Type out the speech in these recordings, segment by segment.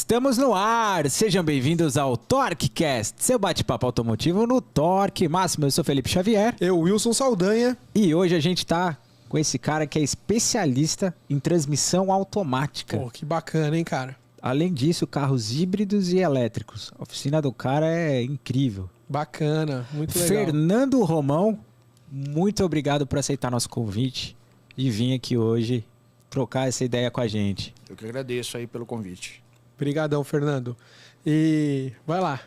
Estamos no ar! Sejam bem-vindos ao TorqueCast, seu bate-papo automotivo no Torque Máximo. Eu sou Felipe Xavier. Eu, Wilson Saldanha. E hoje a gente tá com esse cara que é especialista em transmissão automática. Pô, que bacana, hein, cara? Além disso, carros híbridos e elétricos. A oficina do cara é incrível. Bacana, muito legal. Fernando Romão, muito obrigado por aceitar nosso convite e vir aqui hoje trocar essa ideia com a gente. Eu que agradeço aí pelo convite. Obrigadão, Fernando. E vai lá.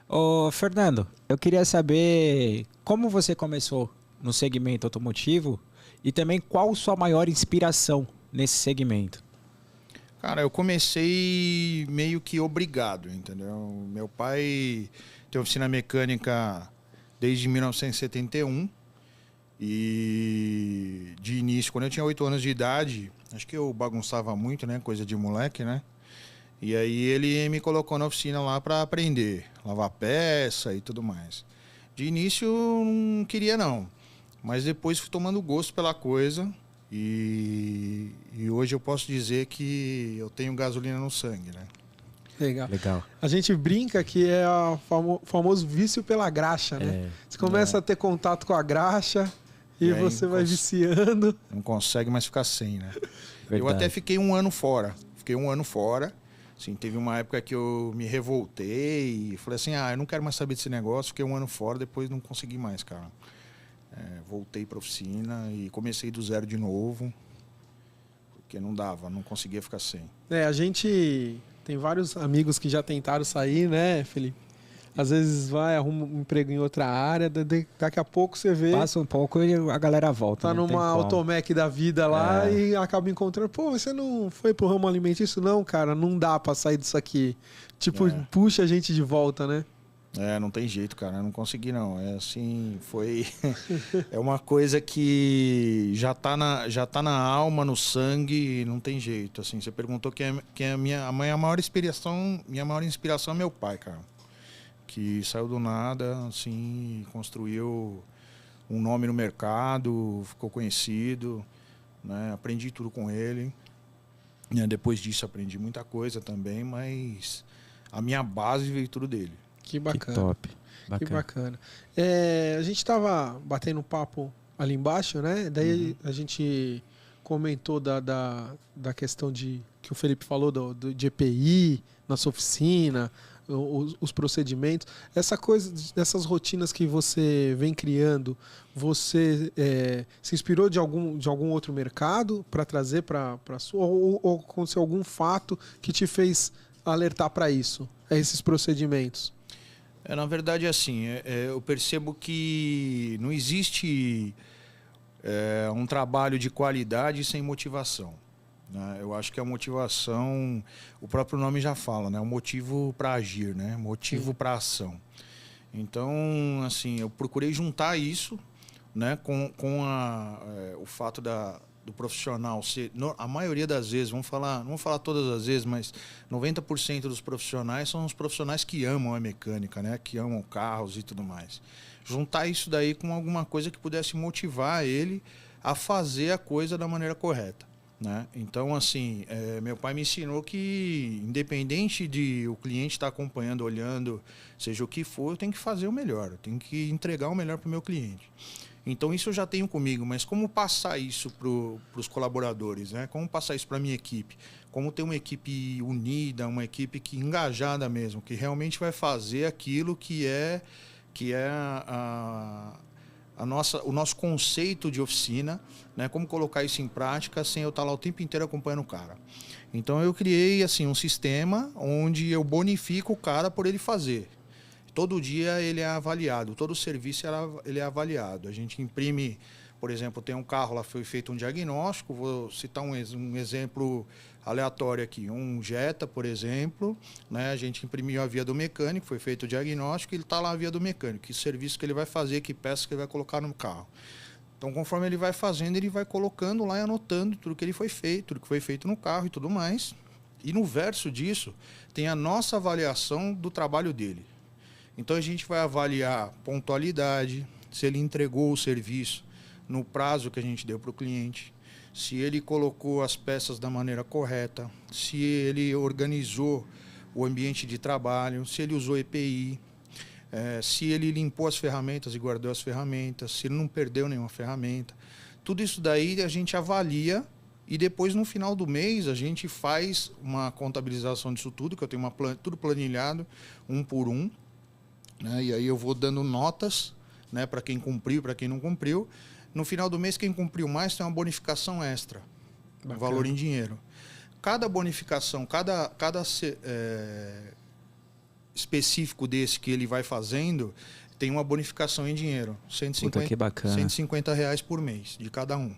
Ô, Fernando, eu queria saber como você começou no segmento automotivo e também qual sua maior inspiração nesse segmento. Cara, eu comecei meio que obrigado, entendeu? Meu pai tem oficina mecânica desde 1971 e de início, quando eu tinha 8 anos de idade, acho que eu bagunçava muito, né? Coisa de moleque, né? E aí ele me colocou na oficina lá para aprender, lavar peça e tudo mais. De início eu não queria não, mas depois fui tomando gosto pela coisa e hoje eu posso dizer que eu tenho gasolina no sangue, né? Legal. A gente brinca que é o famoso vício pela graxa, né? Você começa a ter contato com a graxa e você vai viciando. Não consegue mais ficar sem, né? Verdade. Eu até fiquei um ano fora. Assim, teve uma época que eu me revoltei e falei assim, eu não quero mais saber desse negócio, fiquei um ano fora, depois não consegui mais, cara. Voltei pra oficina e comecei do zero de novo, porque não dava, não conseguia ficar sem. A gente tem vários amigos que já tentaram sair, né, Felipe? Às vezes vai, arruma um emprego em outra área, daqui a pouco você vê... Passa um pouco e a galera volta. Tá numa Automec da vida lá e acaba encontrando... Pô, você não foi pro ramo alimentício? Não, cara, não dá pra sair disso aqui. Tipo, puxa a gente de volta, né? Não tem jeito, cara, eu não consegui não. É assim, foi... é uma coisa que já tá na alma, no sangue, não tem jeito. Assim, você perguntou quem é a minha maior inspiração é meu pai, cara. Que saiu do nada, assim, construiu um nome no mercado, ficou conhecido, né? Aprendi tudo com ele. Depois disso aprendi muita coisa também, mas a minha base veio tudo dele. Que bacana. Que top. Que bacana. A gente estava batendo papo ali embaixo, né? Daí a gente comentou da questão que o Felipe falou de EPI na sua oficina, os procedimentos, essa coisa, essas rotinas que você vem criando, você se inspirou de algum outro mercado para trazer para sua ou aconteceu algum fato que te fez alertar para isso, esses procedimentos? Na verdade, assim, eu percebo que não existe um trabalho de qualidade sem motivação. Eu acho que a motivação, o próprio nome já fala, né? O motivo para agir, né? Motivo para ação. Então, assim, eu procurei juntar isso, né? Com o fato do profissional ser, a maioria das vezes, não vamos falar todas as vezes, mas 90% dos profissionais são os profissionais que amam a mecânica, né? Que amam carros e tudo mais. Juntar isso daí com alguma coisa que pudesse motivar ele a fazer a coisa da maneira correta. Né? Então, assim, meu pai me ensinou que, independente de o cliente estar acompanhando, olhando, seja o que for, eu tenho que fazer o melhor, eu tenho que entregar o melhor para o meu cliente. Então, isso eu já tenho comigo, mas como passar isso para os colaboradores, né? Como passar isso para a minha equipe? Como ter uma equipe unida, uma equipe engajada mesmo, que realmente vai fazer aquilo que é o nosso conceito de oficina, né? Como colocar isso em prática sem eu estar lá o tempo inteiro acompanhando o cara. Então eu criei assim um sistema onde eu bonifico o cara por ele fazer. Todo dia ele é avaliado, todo serviço ele é avaliado. A gente imprime, por exemplo, tem um carro lá, foi feito um diagnóstico, vou citar um exemplo aleatório aqui, um Jetta, por exemplo, né? A gente imprimiu a via do mecânico, foi feito o diagnóstico, ele está lá a via do mecânico, que serviço que ele vai fazer, que peça que ele vai colocar no carro. Então, conforme ele vai fazendo, ele vai colocando lá e anotando tudo que ele foi feito, tudo que foi feito no carro e tudo mais. E no verso disso, tem a nossa avaliação do trabalho dele. Então, a gente vai avaliar pontualidade, se ele entregou o serviço no prazo que a gente deu para o cliente, se ele colocou as peças da maneira correta, se ele organizou o ambiente de trabalho, se ele usou EPI, se ele limpou as ferramentas e guardou as ferramentas, se ele não perdeu nenhuma ferramenta. Tudo isso daí a gente avalia e depois, no final do mês, a gente faz uma contabilização disso tudo, que eu tenho tudo planilhado, um por um, né? E aí eu vou dando notas, né, para quem cumpriu, para quem não cumpriu. No final do mês, quem cumpriu mais tem uma bonificação extra, um valor em dinheiro. Cada bonificação, cada específico desse que ele vai fazendo, tem uma bonificação em dinheiro. Puta, que bacana. R$150 por mês, de cada um.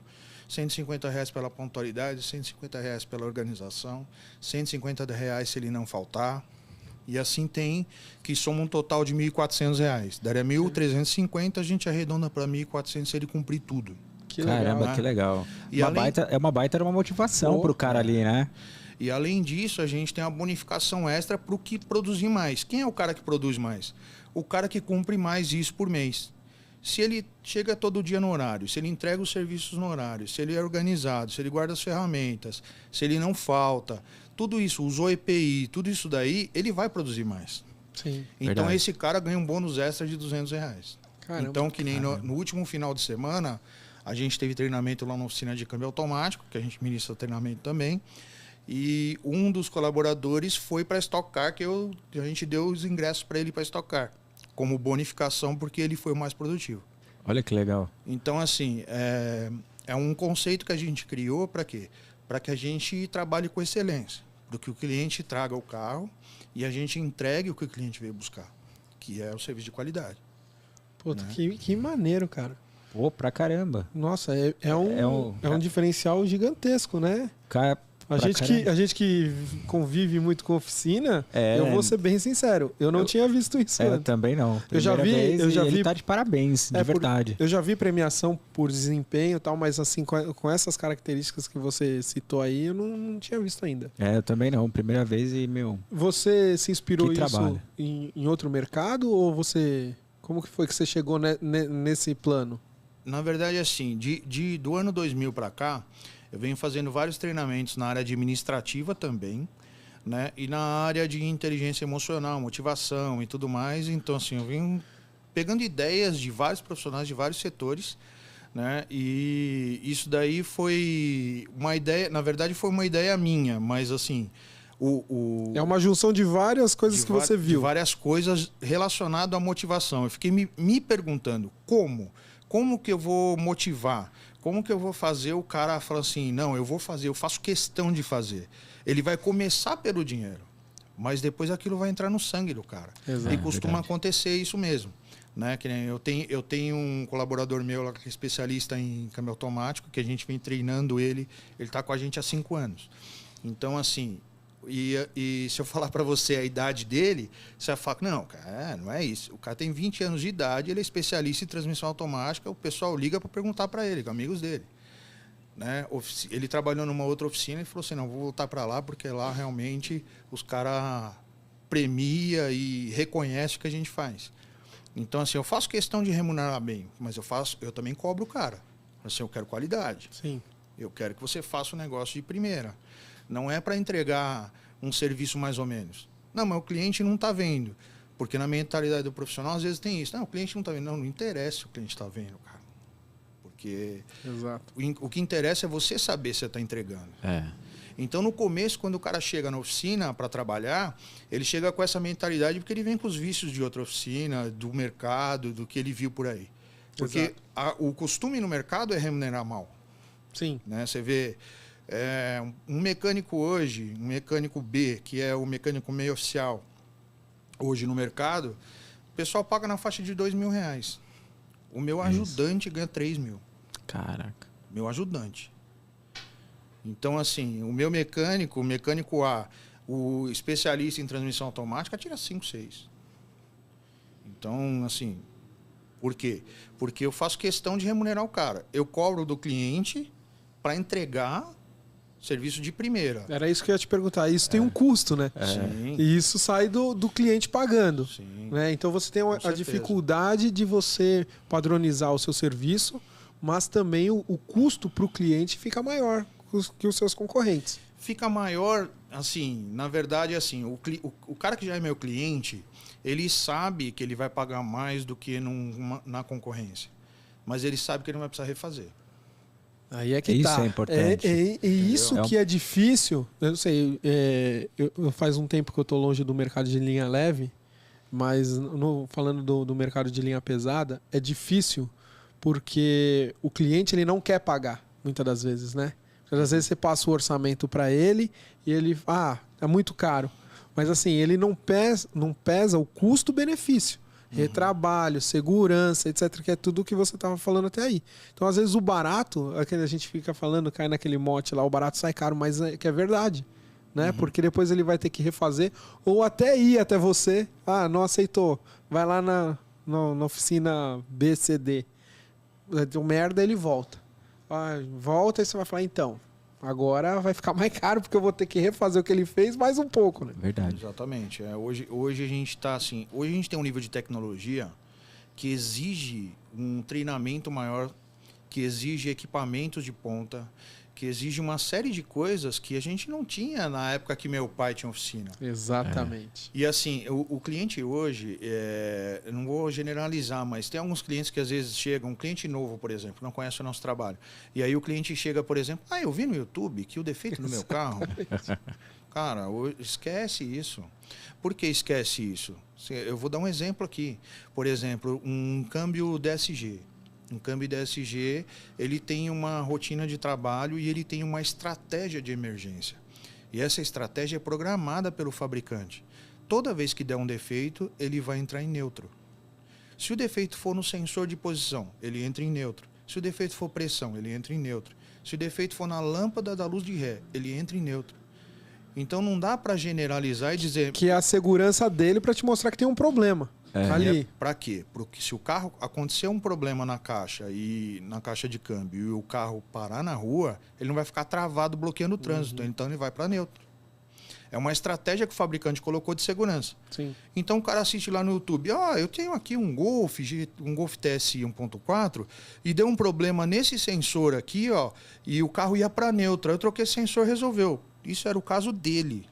R$150 pela pontualidade, R$150 pela organização, R$150 se ele não faltar. E assim tem, que soma um total de R$1.400. Daria R$1.350, a gente arredonda para R$1.400 se ele cumprir tudo. Que caramba, legal, né? Que legal. E é uma baita motivação para o cara ali, né? E além disso, a gente tem uma bonificação extra para o que produzir mais. Quem é o cara que produz mais? O cara que cumpre mais isso por mês. Se ele chega todo dia no horário, se ele entrega os serviços no horário, se ele é organizado, se ele guarda as ferramentas, se ele não falta, tudo isso, usou EPI, tudo isso daí, ele vai produzir mais. Sim. Então verdade. Esse cara ganha um bônus extra de R$200. Caramba, então, que nem no último final de semana, a gente teve treinamento lá na oficina de câmbio automático, que a gente ministra treinamento também. E um dos colaboradores foi para a Stock Car, que a gente deu os ingressos para ele para a Stock Car, como bonificação, porque ele foi o mais produtivo. Olha que legal. Então, assim, é um conceito que a gente criou para quê? Para que a gente trabalhe com excelência, para que o cliente traga o carro e a gente entregue o que o cliente veio buscar, que é o serviço de qualidade. Puta, né? que maneiro, cara. Pô, pra caramba. Nossa, é um diferencial gigantesco, né? Cara, A gente que convive muito com oficina, eu vou ser bem sincero, eu não tinha visto isso antes. Também não. Eu já vi, ele tá de parabéns, de verdade. Eu já vi premiação por desempenho e tal, mas assim, com essas características que você citou aí, eu não tinha visto ainda. Eu também não. Primeira vez e, meu... Você se inspirou Que isso trabalho. em outro mercado ou você... Como que foi que você chegou nesse plano? Na verdade, assim, do ano 2000 para cá, eu venho fazendo vários treinamentos na área administrativa também, né? E na área de inteligência emocional, motivação e tudo mais. Então, assim, eu venho pegando ideias de vários profissionais de vários setores, né? E isso daí foi uma ideia, na verdade foi uma ideia minha, mas assim... É uma junção de várias coisas que você viu. De várias coisas relacionadas à motivação. Eu fiquei me perguntando como que eu vou motivar? Como que eu vou fazer o cara falar assim, não, eu faço questão de fazer. Ele vai começar pelo dinheiro, mas depois aquilo vai entrar no sangue do cara. Exato. E costuma acontecer isso mesmo. Né? Que nem eu tenho um colaborador meu lá que é especialista em câmbio automático, que a gente vem treinando ele está com a gente há 5 anos. Então, assim... E se eu falar para você a idade dele, você vai falar, não, cara, não é isso. O cara tem 20 anos de idade, ele é especialista em transmissão automática, o pessoal liga para perguntar para ele, com amigos dele. Né? Ele trabalhou numa outra oficina e falou assim, não, vou voltar para lá, porque lá realmente os caras premiam e reconhecem o que a gente faz. Então, assim, eu faço questão de remunerar bem, mas eu também cobro o cara. Assim, eu quero qualidade. Sim. Eu quero que você faça um negócio de primeira. Não é para entregar um serviço mais ou menos. Não, mas o cliente não está vendo. Porque na mentalidade do profissional, às vezes tem isso. Não, o cliente não está vendo. Não interessa se o cliente está vendo, cara. Porque Exato. O que interessa é você saber se você está entregando. Então, no começo, quando o cara chega na oficina para trabalhar, ele chega com essa mentalidade porque ele vem com os vícios de outra oficina, do mercado, do que ele viu por aí. Porque o costume no mercado é remunerar mal. Sim. Né? Você vê... um mecânico hoje, um mecânico B, que é o mecânico meio oficial, hoje no mercado, o pessoal paga na faixa de R$2.000. O meu ajudante ganha 3 mil. Caraca. Meu ajudante. Então, assim, o meu mecânico, o mecânico A, o especialista em transmissão automática, tira 5, 6. Então, assim, por quê? Porque eu faço questão de remunerar o cara. Eu cobro do cliente para entregar serviço de primeira. Era isso que eu ia te perguntar. Isso tem um custo, né? Sim. E isso sai do cliente pagando. Sim. Né? Então você tem a certeza. dificuldade de você padronizar o seu serviço, mas também o custo para o cliente fica maior que os seus concorrentes. Fica maior, assim, na verdade, assim, o cara que já é meu cliente, ele sabe que ele vai pagar mais do que na concorrência. Mas ele sabe que ele não vai precisar refazer. Aí é que Isso tá. é importante. Isso É um- que é difícil. Eu não sei, eu faz um tempo que eu tô longe do mercado de linha leve, mas falando do mercado de linha pesada, é difícil porque o cliente ele não quer pagar, muitas das vezes, né? Muitas das vezes você passa o orçamento para ele e ele, é muito caro. Mas assim, ele não pesa o custo-benefício. Retrabalho, segurança, etc. Que é tudo o que você estava falando até aí. Então, às vezes, o barato, aquele a gente fica falando, cai naquele mote lá, o barato sai caro, mas é que é verdade. Né? Porque depois ele vai ter que refazer, ou até ir até você. Não aceitou. Vai lá na oficina BCD. Deu merda, ele volta. Volta e você vai falar, então, agora vai ficar mais caro porque eu vou ter que refazer o que ele fez mais um pouco, né? Verdade. Exatamente. Hoje a gente está assim. Hoje a gente tem um nível de tecnologia que exige um treinamento maior, que exige equipamentos de ponta, que exige uma série de coisas que a gente não tinha na época que meu pai tinha oficina. Exatamente. E assim, o cliente hoje, eu não vou generalizar, mas tem alguns clientes que às vezes chegam, um cliente novo, por exemplo, não conhece o nosso trabalho. E aí o cliente chega, por exemplo, eu vi no YouTube que o defeito do meu carro... Cara, esquece isso. Por que esquece isso? Eu vou dar um exemplo aqui. Por exemplo, um câmbio DSG. Um câmbio DSG, ele tem uma rotina de trabalho e ele tem uma estratégia de emergência. E essa estratégia é programada pelo fabricante. Toda vez que der um defeito, ele vai entrar em neutro. Se o defeito for no sensor de posição, ele entra em neutro. Se o defeito for pressão, ele entra em neutro. Se o defeito for na lâmpada da luz de ré, ele entra em neutro. Então não dá para generalizar e dizer... Que é a segurança dele para te mostrar que tem um problema. Ali. Para quê? Porque se o carro acontecer um problema na caixa de câmbio e o carro parar na rua, ele não vai ficar travado bloqueando o trânsito, então ele vai para neutro. É uma estratégia que o fabricante colocou de segurança. Sim. Então o cara assiste lá no YouTube, eu tenho aqui um Golf TSI 1.4 e deu um problema nesse sensor aqui, e o carro ia para neutro. Eu troquei esse sensor, resolveu. Isso era o caso dele.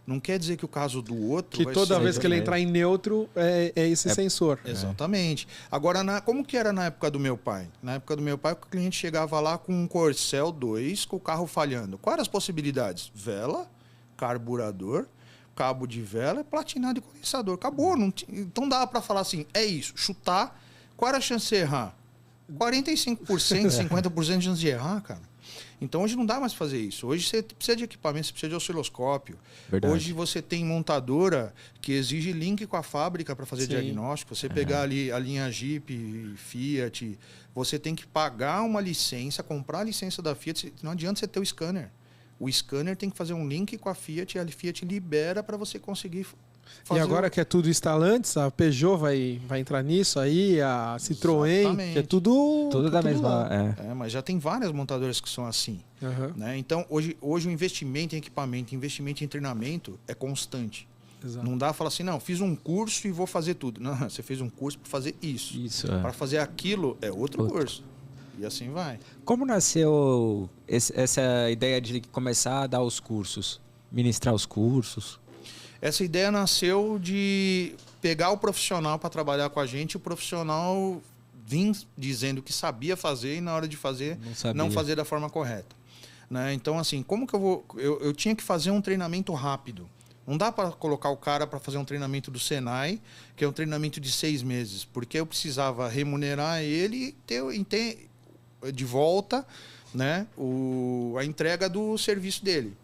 Não quer dizer que o caso do outro... Que vai toda ser vez que ele entrar em neutro, é esse sensor. Exatamente. Agora, como que era na época do meu pai? Na época do meu pai, o cliente chegava lá com um Corcel 2, com o carro falhando. Quais eram as possibilidades? Vela, carburador, cabo de vela, platinado e condensador. Acabou. Então dava para falar assim, é isso, chutar. Qual era a chance de errar? 45%, 50% de chance de errar, cara. Então hoje não dá mais fazer isso. Hoje você precisa de equipamento, você precisa de osciloscópio. Verdade. Hoje você tem montadora que exige link com a fábrica para fazer diagnóstico. Você pegar ali a linha Jeep, Fiat, você tem que pagar uma licença, comprar a licença da Fiat. Não adianta você ter o scanner. O scanner tem que fazer um link com a Fiat e a Fiat libera para você conseguir fazer. E agora que é tudo Stellantis, a Peugeot vai entrar nisso aí, a Citroën, Exatamente. que é tudo da mesma. lá. Mas já tem várias montadoras que são assim. Né? Então, hoje o investimento em equipamento, investimento em treinamento é constante. Exato. Não dá para falar assim, não, fiz um curso e vou fazer tudo. Não, você fez um curso para fazer isso. Para fazer aquilo é outro curso. E assim vai. Como nasceu essa ideia de começar a dar os cursos? Ministrar os cursos? Essa ideia nasceu de pegar o profissional para trabalhar com a gente, o profissional vir dizendo que sabia fazer e na hora de fazer não fazer da forma correta. Né? Então, assim, como que eu tinha que fazer um treinamento rápido. Não dá para colocar o cara para fazer um treinamento do Senai, que é um treinamento de 6 meses, porque eu precisava remunerar ele e ter de volta, né, a entrega do serviço dele.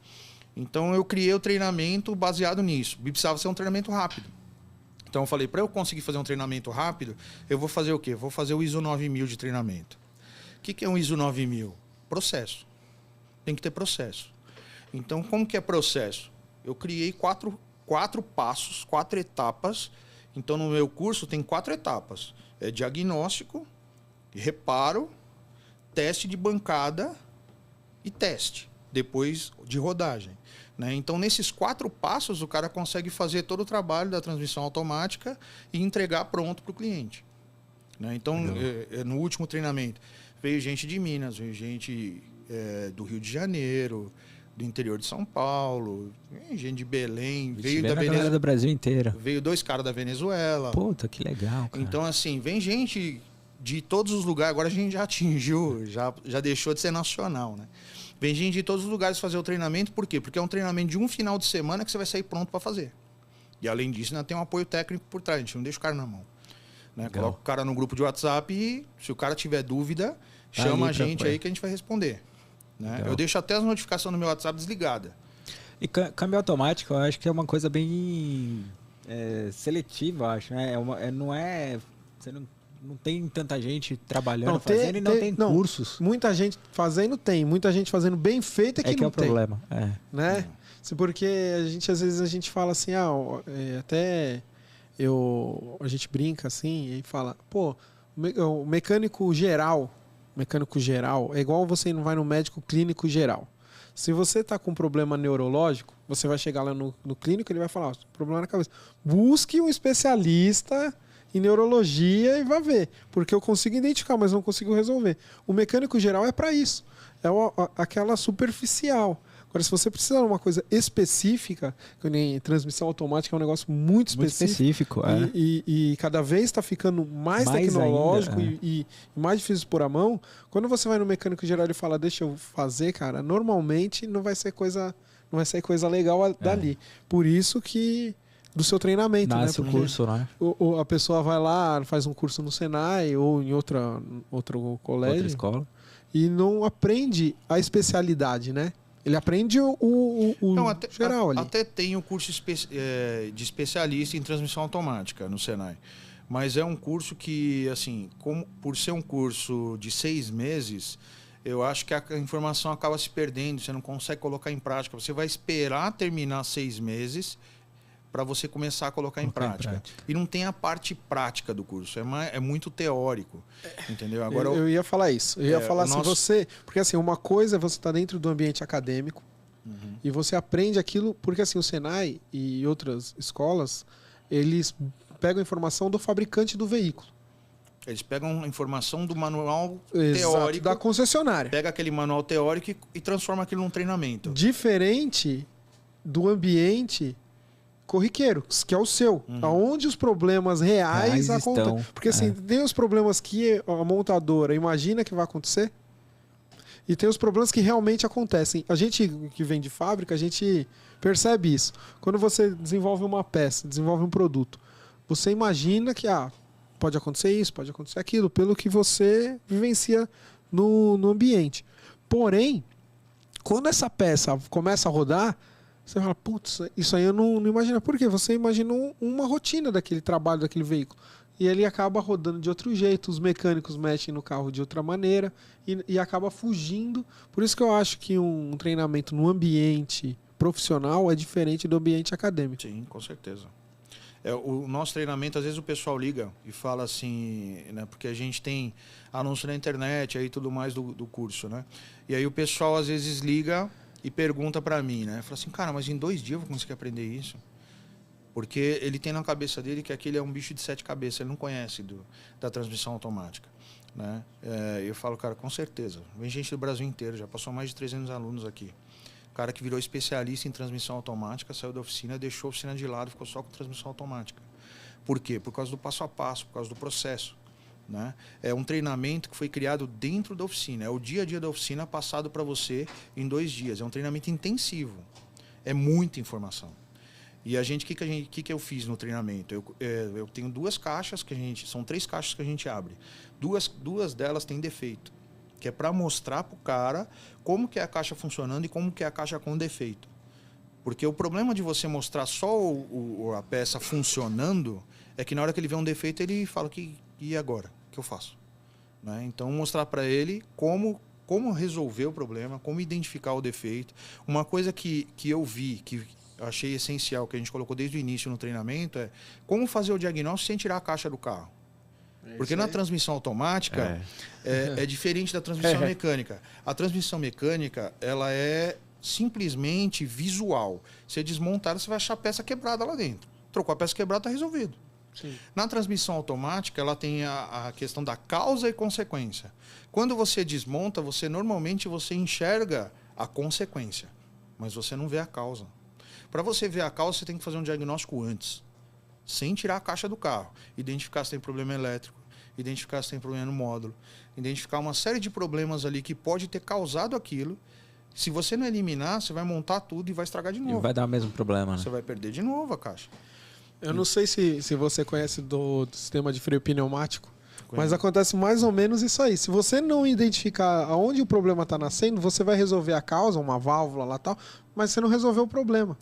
Então eu criei o treinamento baseado nisso. Precisava ser um treinamento rápido. Então eu falei, para eu conseguir fazer um treinamento rápido, eu vou fazer o quê? Vou fazer o ISO 9000 de treinamento. O que é um ISO 9000? Processo. Tem que ter processo. Então como que é processo? Eu criei quatro passos, 4 etapas. Então no meu curso tem 4 etapas. É diagnóstico, reparo, teste de bancada e teste, depois de rodagem. Né? Então, nesses 4 passos, o cara consegue fazer todo o trabalho da transmissão automática e entregar pronto para o cliente. Né? Então, no último treinamento, veio gente de Minas, veio gente do Rio de Janeiro, do interior de São Paulo, vem gente de Belém, Veio da Venezuela, do Brasil inteiro. Veio 2 caras da Venezuela. Puta, que legal, cara. Então, assim, vem gente de todos os lugares. Agora a gente já atingiu, já deixou de ser nacional, né? Vem gente de todos os lugares fazer o treinamento. Por quê? Porque é um treinamento de um final de semana que você vai sair pronto para fazer. E além disso, ainda tem um apoio técnico por trás. A gente não deixa o cara na mão. Né? Coloca o cara no grupo de WhatsApp e, se o cara tiver dúvida, chama a gente aí que a gente vai responder. Né? Eu deixo até as notificações no meu WhatsApp desligada. E câmbio automático, eu acho que é uma coisa bem seletiva, acho. Né? Não é... Você não tem tanta gente trabalhando, fazendo, e não tem cursos. Muita gente fazendo tem. Muita gente fazendo bem feito que não é o tem. Problema. Né? Porque às vezes a gente fala assim, a gente brinca assim e fala, pô, o mecânico geral é igual você não vai no médico clínico geral. Se você está com um problema neurológico, você vai chegar lá no clínico, ele vai falar, problema na cabeça. Busque um especialista em neurologia e vai ver, porque eu consigo identificar, mas não consigo resolver. O mecânico geral é para isso, é aquela superficial. Agora, se você precisa de uma coisa específica, que nem transmissão automática é um negócio muito específico. E cada vez está ficando mais tecnológico ainda, e mais difícil de pôr a mão. Quando você vai no mecânico geral e fala, deixa eu fazer, cara, normalmente não vai ser coisa legal dali. Por isso que do seu treinamento, nasce, né? O curso, né? A pessoa vai lá, faz um curso no Senai ou em outro colégio. Outra escola. E não aprende a especialidade, né? Ele aprende o geral ali. Até tem o curso de especialista em transmissão automática no Senai. Mas é um curso que, assim, por ser um curso de 6 meses, eu acho que a informação acaba se perdendo, você não consegue colocar em prática. Você vai esperar terminar 6 meses para você começar a colocar em prática. E não tem a parte prática do curso, é muito teórico, entendeu? Agora eu ia falar isso. Eu ia falar assim, porque assim, uma coisa é você estar dentro do ambiente acadêmico e você aprende aquilo, porque assim, o Senai e outras escolas, eles pegam a informação do fabricante do veículo. Eles pegam a informação do manual teórico da concessionária. Pega aquele manual teórico e transforma aquilo num treinamento. Diferente do ambiente corriqueiro, que é o seu, aonde os problemas reais acontecem. Porque assim, tem os problemas que a montadora imagina que vai acontecer e tem os problemas que realmente acontecem. A gente que vem de fábrica, a gente percebe isso. Quando você desenvolve uma peça, desenvolve um produto, você imagina que pode acontecer isso, pode acontecer aquilo, pelo que você vivencia no ambiente. Porém, quando essa peça começa a rodar, você fala, putz, isso aí eu não imagino. Por quê? Você imaginou uma rotina daquele trabalho, daquele veículo. E ele acaba rodando de outro jeito, os mecânicos mexem no carro de outra maneira e acaba fugindo. Por isso que eu acho que um treinamento no ambiente profissional é diferente do ambiente acadêmico. Sim, com certeza. O nosso treinamento, às vezes o pessoal liga e fala assim, né, porque a gente tem anúncio na internet e tudo mais do curso, né? E aí o pessoal às vezes liga e pergunta para mim, né? Fala assim, cara, mas em 2 dias eu vou conseguir aprender isso? Porque ele tem na cabeça dele que aquele é um bicho de 7 cabeças, ele não conhece da transmissão automática, né? Eu falo, cara, com certeza. Vem gente do Brasil inteiro, já passou mais de 300 alunos aqui. O cara que virou especialista em transmissão automática, saiu da oficina, deixou a oficina de lado, ficou só com transmissão automática. Por quê? Por causa do passo a passo, por causa do processo. Né? É um treinamento que foi criado dentro da oficina. É o dia a dia da oficina passado para você em 2 dias. É um treinamento intensivo. É muita informação. E o que eu fiz no treinamento? Eu tenho 2 caixas são 3 caixas que a gente abre. Duas delas têm defeito, que é para mostrar para o cara como que é a caixa funcionando e como que é a caixa com defeito. Porque o problema de você mostrar só a peça funcionando é que na hora que ele vê um defeito ele fala e agora? O que eu faço? Né? Então, mostrar para ele como resolver o problema, como identificar o defeito. Uma coisa que eu vi, que eu achei essencial, que a gente colocou desde o início no treinamento, é como fazer o diagnóstico sem tirar a caixa do carro. Porque na transmissão automática é diferente da transmissão mecânica. A transmissão mecânica, ela é simplesmente visual. Você desmontar, você vai achar a peça quebrada lá dentro. Trocou a peça quebrada, está resolvido. Sim. Na transmissão automática, ela tem a questão da causa e consequência. Quando você desmonta, normalmente você enxerga a consequência. mas você não vê a causa. Para você ver a causa, você tem que fazer um diagnóstico antes, sem tirar a caixa do carro. Identificar se tem problema elétrico, identificar se tem problema no módulo, identificar uma série de problemas ali que pode ter causado aquilo. Se você não eliminar, você vai montar tudo e vai estragar de novo. E vai dar o mesmo problema, né? Você vai perder de novo a caixa. Eu não sei se você conhece do sistema de freio pneumático, mas acontece mais ou menos isso aí. Se você não identificar aonde o problema está nascendo, você vai resolver a causa, uma válvula lá e tal, mas você não resolveu o problema.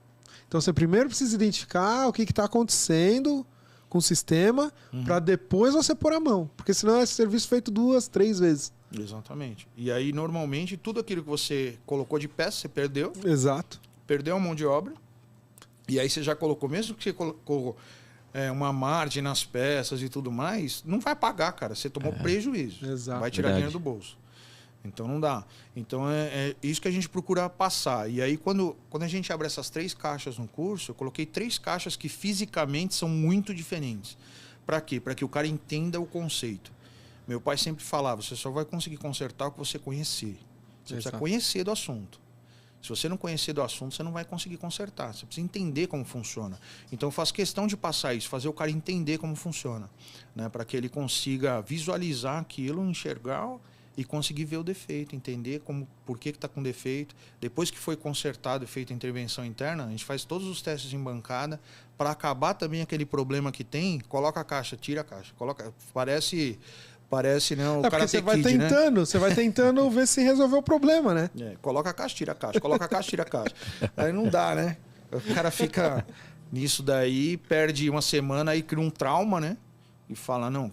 Então você primeiro precisa identificar o que está acontecendo com o sistema, para depois você pôr a mão. Porque senão é serviço feito 2, 3 vezes. Exatamente. E aí, normalmente, tudo aquilo que você colocou de peça, você perdeu. Exato. Perdeu a mão de obra. E aí você já colocou, mesmo que você colocou uma margem nas peças e tudo mais, não vai pagar, cara. Você tomou prejuízo. Exato. Vai tirar dinheiro do bolso. Então não dá. Então é isso que a gente procura passar. E aí quando a gente abre essas 3 caixas no curso, eu coloquei 3 caixas que fisicamente são muito diferentes. Para quê? Para que o cara entenda o conceito. Meu pai sempre falava, você só vai conseguir consertar o que você conhecer. Você precisa conhecer do assunto. Se você não conhecer do assunto, você não vai conseguir consertar. Você precisa entender como funciona. Então eu faço questão de passar isso, fazer o cara entender como funciona, né? Para que ele consiga visualizar aquilo, enxergar e conseguir ver o defeito, entender por que está com defeito. Depois que foi consertado e feita a intervenção interna, a gente faz todos os testes em bancada para acabar também aquele problema que tem. Coloca a caixa, tira a caixa. Parece, né? O cara você vai tentando, né? Você vai tentando ver se resolveu o problema, né? Coloca a caixa, tira a caixa. Coloca a caixa, tira a caixa. Aí não dá, né? O cara fica nisso daí, perde uma semana, aí cria um trauma, né? E fala, não,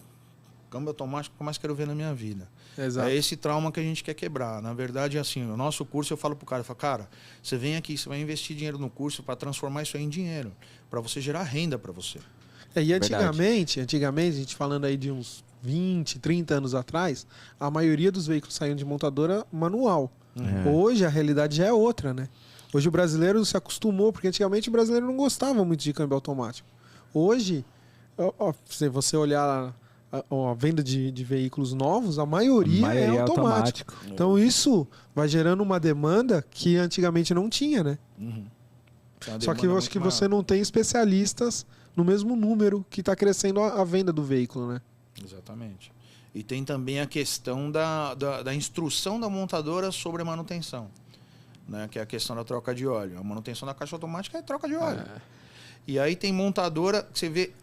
câmbio automático, nunca mais quero ver na minha vida. Exato. É esse trauma que a gente quer quebrar. Na verdade, assim, o nosso curso, eu falo pro cara, cara, você vem aqui, você vai investir dinheiro no curso para transformar isso aí em dinheiro, para você gerar renda para você. E antigamente, a gente falando aí de uns 20, 30 anos atrás, a maioria dos veículos saíam de montadora manual. Hoje a realidade já é outra, né? Hoje o brasileiro se acostumou, porque antigamente o brasileiro não gostava muito de câmbio automático. Hoje, se você olhar a venda de veículos novos, a maioria é automático. Então isso vai gerando uma demanda que antigamente não tinha, né? Só que eu acho que você não tem especialistas no mesmo número que está crescendo a venda do veículo, né? Exatamente. E tem também a questão da instrução da montadora sobre a manutenção, né? Que é a questão da troca de óleo. A manutenção da caixa automática é troca de óleo. E aí tem montadora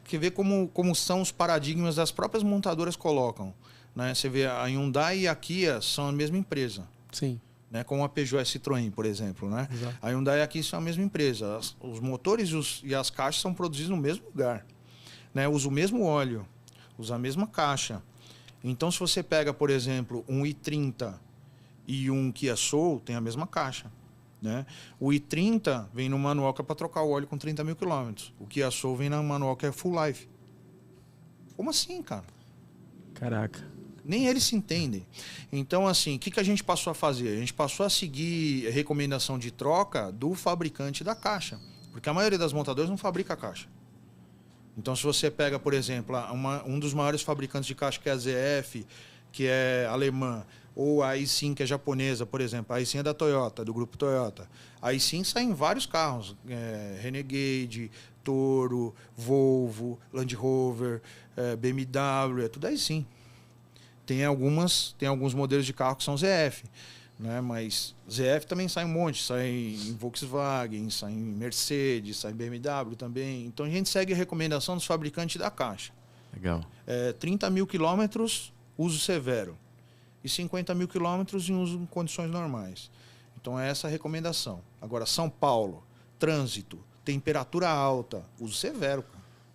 que vê como são os paradigmas das próprias montadoras colocam, né? Você vê a Hyundai e a Kia são a mesma empresa. Sim. Né? Como a Peugeot e a Citroën, por exemplo, né? Exato. A Hyundai e a Kia são a mesma empresa. Os motores e as caixas são produzidos no mesmo lugar, né? Usa o mesmo óleo, usa a mesma caixa. Então, se você pega, por exemplo, um i30 e um Kia Soul, tem a mesma caixa, né? O i30 vem no manual que é para trocar o óleo com 30 mil quilômetros. O Kia Soul vem no manual que é full life. Como assim, cara? Caraca. Nem eles se entendem. Então, assim, o que a gente passou a fazer? A gente passou a seguir a recomendação de troca do fabricante da caixa. Porque a maioria das montadoras não fabrica a caixa. Então, se você pega, por exemplo, um dos maiores fabricantes de caixa, que é a ZF, que é alemã, ou a Aisin, que é japonesa, por exemplo. A Aisin é da Toyota, do grupo Toyota. A Aisin sai em vários carros. Renegade, Toro, Volvo, Land Rover, BMW, é tudo Aisin. Tem alguns modelos de carro que são ZF, né? Mas ZF também sai um monte, sai em Volkswagen, sai em Mercedes, sai em BMW também. Então a gente segue a recomendação dos fabricantes da caixa. Legal. 30 mil quilômetros, uso severo. E 50 mil quilômetros em uso em condições normais. Então é essa a recomendação. Agora, São Paulo, trânsito, temperatura alta, uso severo.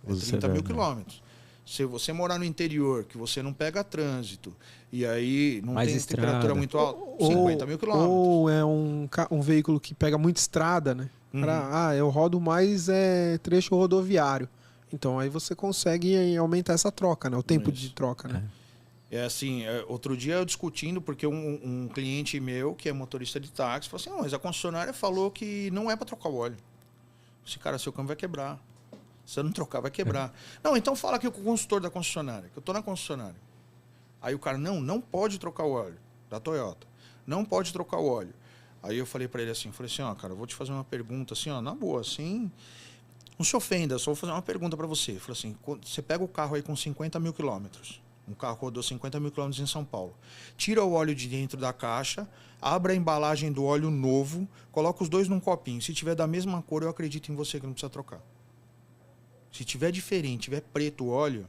30 mil quilômetros. Se você morar no interior, que você não pega trânsito, e aí não tem temperatura muito alta, 50 mil quilômetros. Ou é um veículo que pega muita estrada, né? Eu rodo mais trecho rodoviário. Então aí você consegue aumentar essa troca, né? O tempo de troca, né? É assim, outro dia eu discutindo, porque um cliente meu, que é motorista de táxi, falou assim, mas a concessionária falou que não é para trocar o óleo. Esse cara, seu câmbio vai quebrar. Se eu não trocar, vai quebrar. Não, então fala aqui com o consultor da concessionária, que eu estou na concessionária. Aí o cara, não pode trocar o óleo da Toyota. Não pode trocar o óleo. Aí eu falei para ele assim, ó, cara, eu vou te fazer uma pergunta assim, ó, na boa, assim, não se ofenda, só vou fazer uma pergunta para você. Eu falei assim, você pega o carro aí com 50 mil quilômetros, um carro rodou 50 mil quilômetros em São Paulo, tira o óleo de dentro da caixa, abre a embalagem do óleo novo, coloca os dois num copinho, se tiver da mesma cor, eu acredito em você que não precisa trocar. Se tiver diferente, tiver preto o óleo,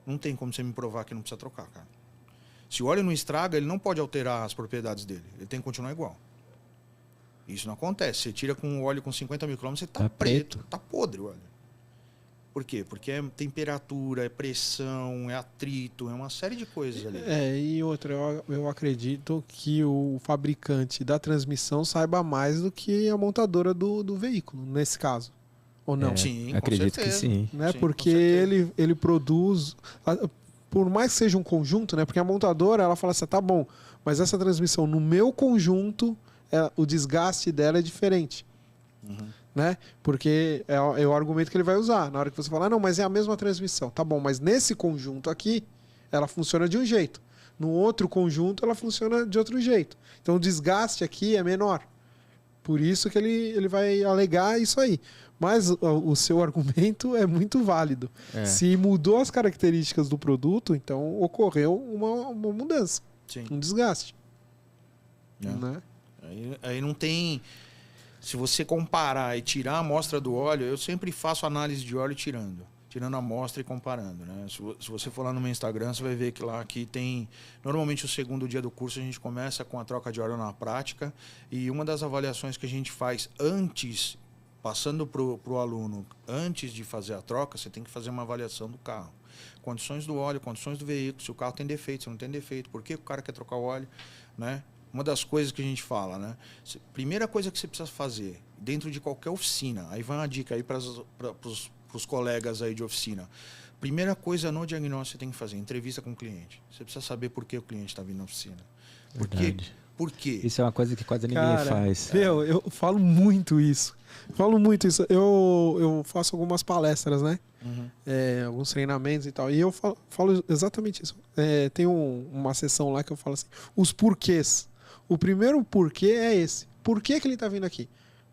não tem como você me provar que não precisa trocar, cara. Se o óleo não estraga, ele não pode alterar as propriedades dele, ele tem que continuar igual. Isso não acontece. Você tira com o óleo com 50 mil quilômetros, você tá preto, tá podre o óleo. Por quê? Porque é temperatura, é pressão, é atrito, é uma série de coisas ali. E outra, eu acredito que o fabricante da transmissão saiba mais do que a montadora do veículo, nesse caso. Ou não? Sim, acredito que sim. Né? Sim, porque ele produz... Por mais que seja um conjunto, né? Porque a montadora, ela fala assim, tá bom, mas essa transmissão no meu conjunto... o desgaste dela é diferente. Né? Porque é o argumento que ele vai usar. Na hora que você fala, não, mas é a mesma transmissão. Tá bom, mas nesse conjunto aqui, ela funciona de um jeito. No outro conjunto, ela funciona de outro jeito. Então, o desgaste aqui é menor. Por isso que ele vai alegar isso aí. Mas o seu argumento é muito válido. Se mudou as características do produto, então ocorreu uma mudança. Sim. Um desgaste. Né? Aí não tem... Se você comparar e tirar a amostra do óleo, eu sempre faço análise de óleo tirando a amostra e comparando, né? Se você for lá no meu Instagram, você vai ver que lá que tem... Normalmente o segundo dia do curso a gente começa com a troca de óleo na prática, e uma das avaliações que a gente faz antes, passando para o aluno, antes de fazer a troca, você tem que fazer uma avaliação do carro. Condições do óleo, condições do veículo, se o carro tem defeito, se não tem defeito, por que o cara quer trocar o óleo, né? Uma das coisas que a gente fala, né? Primeira coisa que você precisa fazer, dentro de qualquer oficina, aí vai uma dica aí para os colegas aí de oficina. Primeira coisa no diagnóstico você tem que fazer, entrevista com o cliente. Você precisa saber por que o cliente está vindo na oficina. Por quê? Isso é uma coisa que quase ninguém faz. Eu falo muito isso. Eu faço algumas palestras, né? Alguns treinamentos e tal. E eu falo exatamente isso. Tem uma sessão lá que eu falo assim, os porquês. O primeiro porquê é esse. Por que ele tá vindo aqui?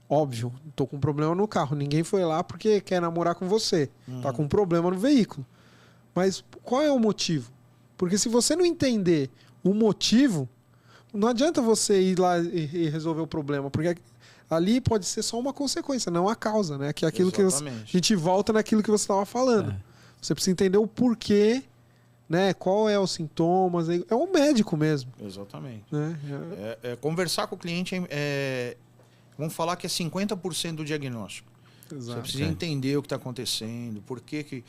Óbvio, tô com um problema no carro. Ninguém foi lá porque quer namorar com você. Tá com um problema no veículo. Mas qual é o motivo? Porque se você não entender o motivo, não adianta você ir lá e resolver o problema. Porque ali pode ser só uma consequência, não a causa, né? Que é aquilo que a gente volta naquilo que você estava falando. Você precisa entender o porquê, né? Qual é os sintomas. É um médico mesmo. Exatamente. Né? Conversar com o cliente vamos falar que é 50% do diagnóstico. Exato. Você precisa entender o que está acontecendo, por que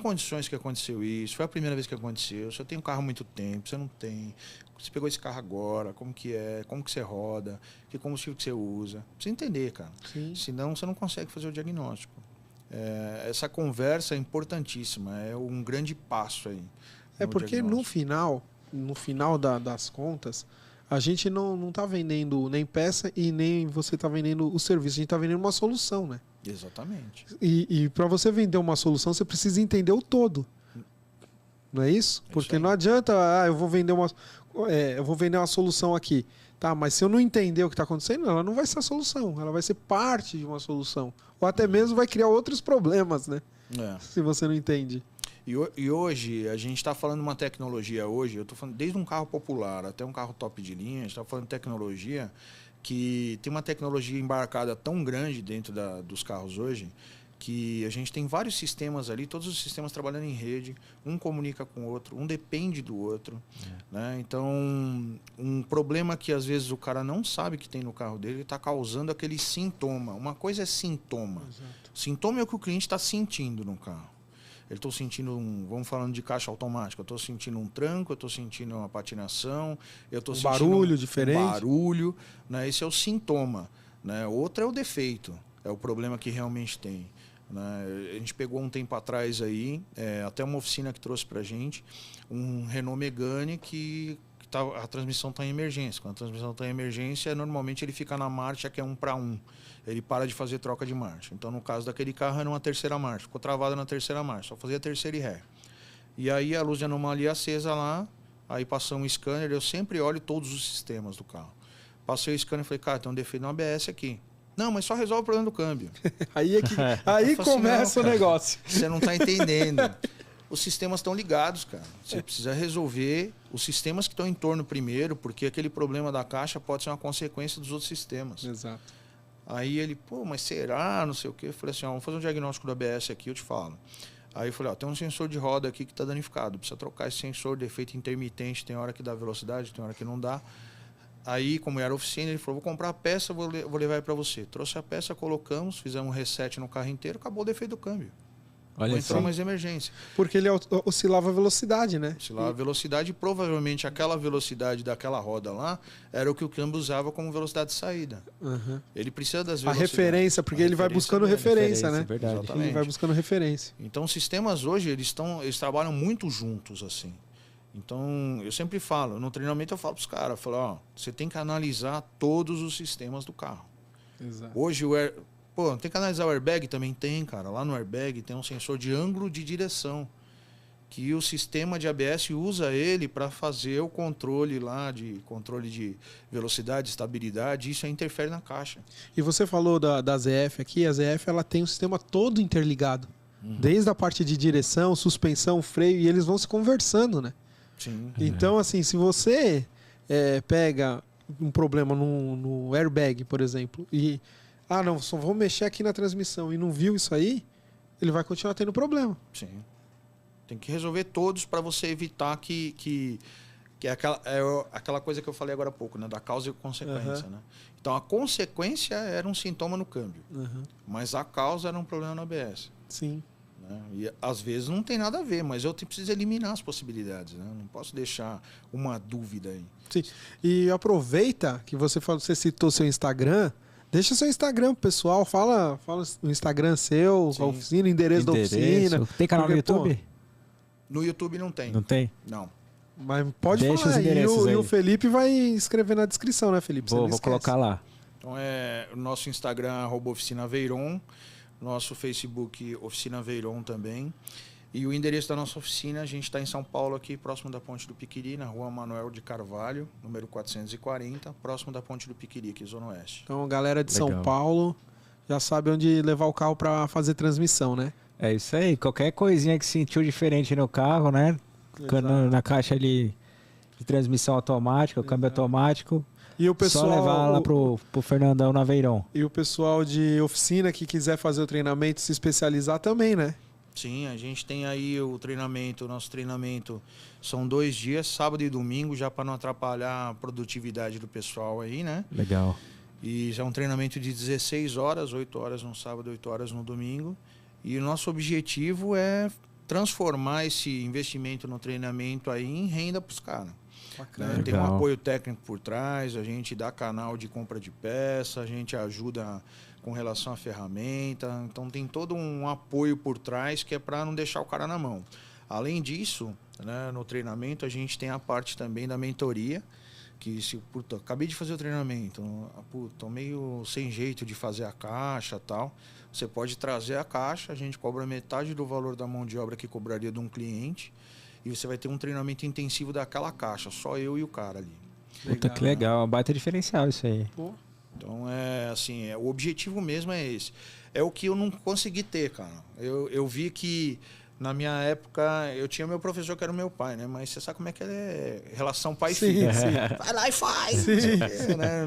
condições que aconteceu isso, foi a primeira vez que aconteceu, você tem um carro há muito tempo, você não tem, você pegou esse carro agora, como que você roda, que combustível que você usa. Precisa entender, cara. Sim. Senão você não consegue fazer o diagnóstico. Essa conversa é importantíssima, é um grande passo aí. Porque no final das contas, a gente não está vendendo nem peça e nem você está vendendo o serviço, a gente está vendendo uma solução, né? Exatamente. E para você vender uma solução, você precisa entender o todo. Não é isso? Porque não adianta, eu vou vender uma solução aqui. Tá, mas se eu não entender o que está acontecendo, ela não vai ser a solução. Ela vai ser parte de uma solução. Ou até mesmo vai criar outros problemas, né? Se você não entende. E hoje, a gente está falando de uma tecnologia hoje, eu estou falando desde um carro popular até um carro top de linha, a gente está falando de tecnologia que tem uma tecnologia embarcada tão grande dentro dos carros hoje, que a gente tem vários sistemas ali, todos os sistemas trabalhando em rede, um comunica com o outro, um depende do outro. Né? Então, um problema que às vezes o cara não sabe que tem no carro dele, está causando aquele sintoma. Uma coisa é sintoma. Exato. Sintoma é o que o cliente está sentindo no carro. Eu estou sentindo vamos falando de caixa automática, eu estou sentindo um tranco, eu estou sentindo uma patinação, eu estou sentindo barulho diferente. Barulho, né? Esse é o sintoma. Né? Outro é o defeito, é o problema que realmente tem. Né? A gente pegou um tempo atrás aí, até uma oficina que trouxe para a gente, um Renault Megane que a transmissão está em emergência. Quando a transmissão está em emergência, normalmente ele fica na marcha que é 1:1. Ele para de fazer troca de marcha. Então, no caso daquele carro, era uma terceira marcha. Ficou travado na terceira marcha, só fazia terceira e ré. E aí a luz de anomalia acesa lá, aí passou um scanner, eu sempre olho todos os sistemas do carro. Passei o scanner e falei, cara, tem um defeito no ABS aqui. Não, mas só resolve o problema do câmbio. Aí começa o negócio. Você não tá entendendo. Os sistemas estão ligados, cara. Você precisa resolver os sistemas que estão em torno primeiro, porque aquele problema da caixa pode ser uma consequência dos outros sistemas. Exato. Aí ele, pô, mas será? Não sei o quê. Eu falei assim, ó, vamos fazer um diagnóstico do ABS aqui, eu te falo. Aí eu falei, ó, tem um sensor de roda aqui que está danificado. Precisa trocar esse sensor, defeito intermitente, tem hora que dá velocidade, tem hora que não dá. Aí, como era oficina, ele falou, vou comprar a peça, vou levar aí para você. Trouxe a peça, colocamos, fizemos um reset no carro inteiro, acabou o defeito do câmbio. Olha, não entrou mais emergência. Porque ele oscilava a velocidade, né? Oscilava a velocidade e provavelmente aquela velocidade daquela roda lá era o que o câmbio usava como velocidade de saída. Uhum. Ele precisa das velocidades. A referência, porque ele vai buscando referência, né? Verdade. Exatamente. Ele vai buscando referência. Então, os sistemas hoje, eles trabalham muito juntos, assim. Então, eu sempre falo, no treinamento eu falo para os caras, eu falo, ó, você tem que analisar todos os sistemas do carro. Exato. Hoje, pô, tem que analisar o airbag? Também tem, cara. Lá no airbag tem um sensor de ângulo de direção, que o sistema de ABS usa ele para fazer o controle lá, controle de velocidade, estabilidade, isso aí interfere na caixa. E você falou da ZF aqui, a ZF ela tem o sistema todo interligado. Desde a parte de direção, suspensão, freio, e eles vão se conversando, né? Sim. Então, assim, se você pega um problema no airbag, por exemplo, e não, só vou mexer aqui na transmissão e não viu isso aí, ele vai continuar tendo problema. Sim. Tem que resolver todos para você evitar que é aquela coisa que eu falei agora há pouco, né? Da causa e consequência, né? Então, a consequência era um sintoma no câmbio, mas a causa era um problema no ABS. Sim. E às vezes não tem nada a ver, mas eu preciso eliminar as possibilidades, né? Não posso deixar uma dúvida aí. Sim. E aproveita que você citou seu Instagram, deixa seu Instagram pro pessoal, fala o Instagram seu, a oficina, endereço da oficina. Tem canal no YouTube? No YouTube não tem. Não tem? Não. Mas pode Deixa falar. os endereços aí. E o Felipe vai escrever na descrição, né, Felipe? Vou colocar lá. Então o nosso Instagram é @oficinaveiron. Nosso Facebook, Oficina Veyron também. E o endereço da nossa oficina, a gente está em São Paulo, aqui próximo da Ponte do Piquiri, na rua Manuel de Carvalho, número 440, próximo da Ponte do Piquiri, aqui, Zona Oeste. Então, galera de Legal. São Paulo já sabe onde levar o carro para fazer transmissão, né? É isso aí. Qualquer coisinha que sentiu diferente no carro, né? Na caixa ali de transmissão automática, o câmbio automático. E o pessoal, só levar lá pro Fernandão na Veyron. E o pessoal de oficina que quiser fazer o treinamento, se especializar também, né? Sim, a gente tem aí o nosso treinamento são 2 dias, sábado e domingo, já para não atrapalhar a produtividade do pessoal aí, né? Legal. E já é um treinamento de 16 horas, 8 horas no sábado, 8 horas no domingo. E o nosso objetivo é transformar esse investimento no treinamento aí em renda para os caras. Né? Tem um apoio técnico por trás, a gente dá canal de compra de peça, a gente ajuda com relação à ferramenta, então tem todo um apoio por trás que é para não deixar o cara na mão. Além disso, né, no treinamento a gente tem a parte também da mentoria, que se, puta, acabei de fazer o treinamento, tô meio sem jeito de fazer a caixa e tal, você pode trazer a caixa, a gente cobra metade do valor da mão de obra que cobraria de um cliente, e você vai ter um treinamento intensivo daquela caixa, só eu e o cara ali. Puta, que legal, um baita diferencial isso aí. Pô. Então, o objetivo mesmo é esse. É o que eu não consegui ter, cara. Eu vi que, na minha época, eu tinha meu professor que era o meu pai, né? Mas você sabe como é que é relação pai-filho. Vai lá e faz! Sim. Né?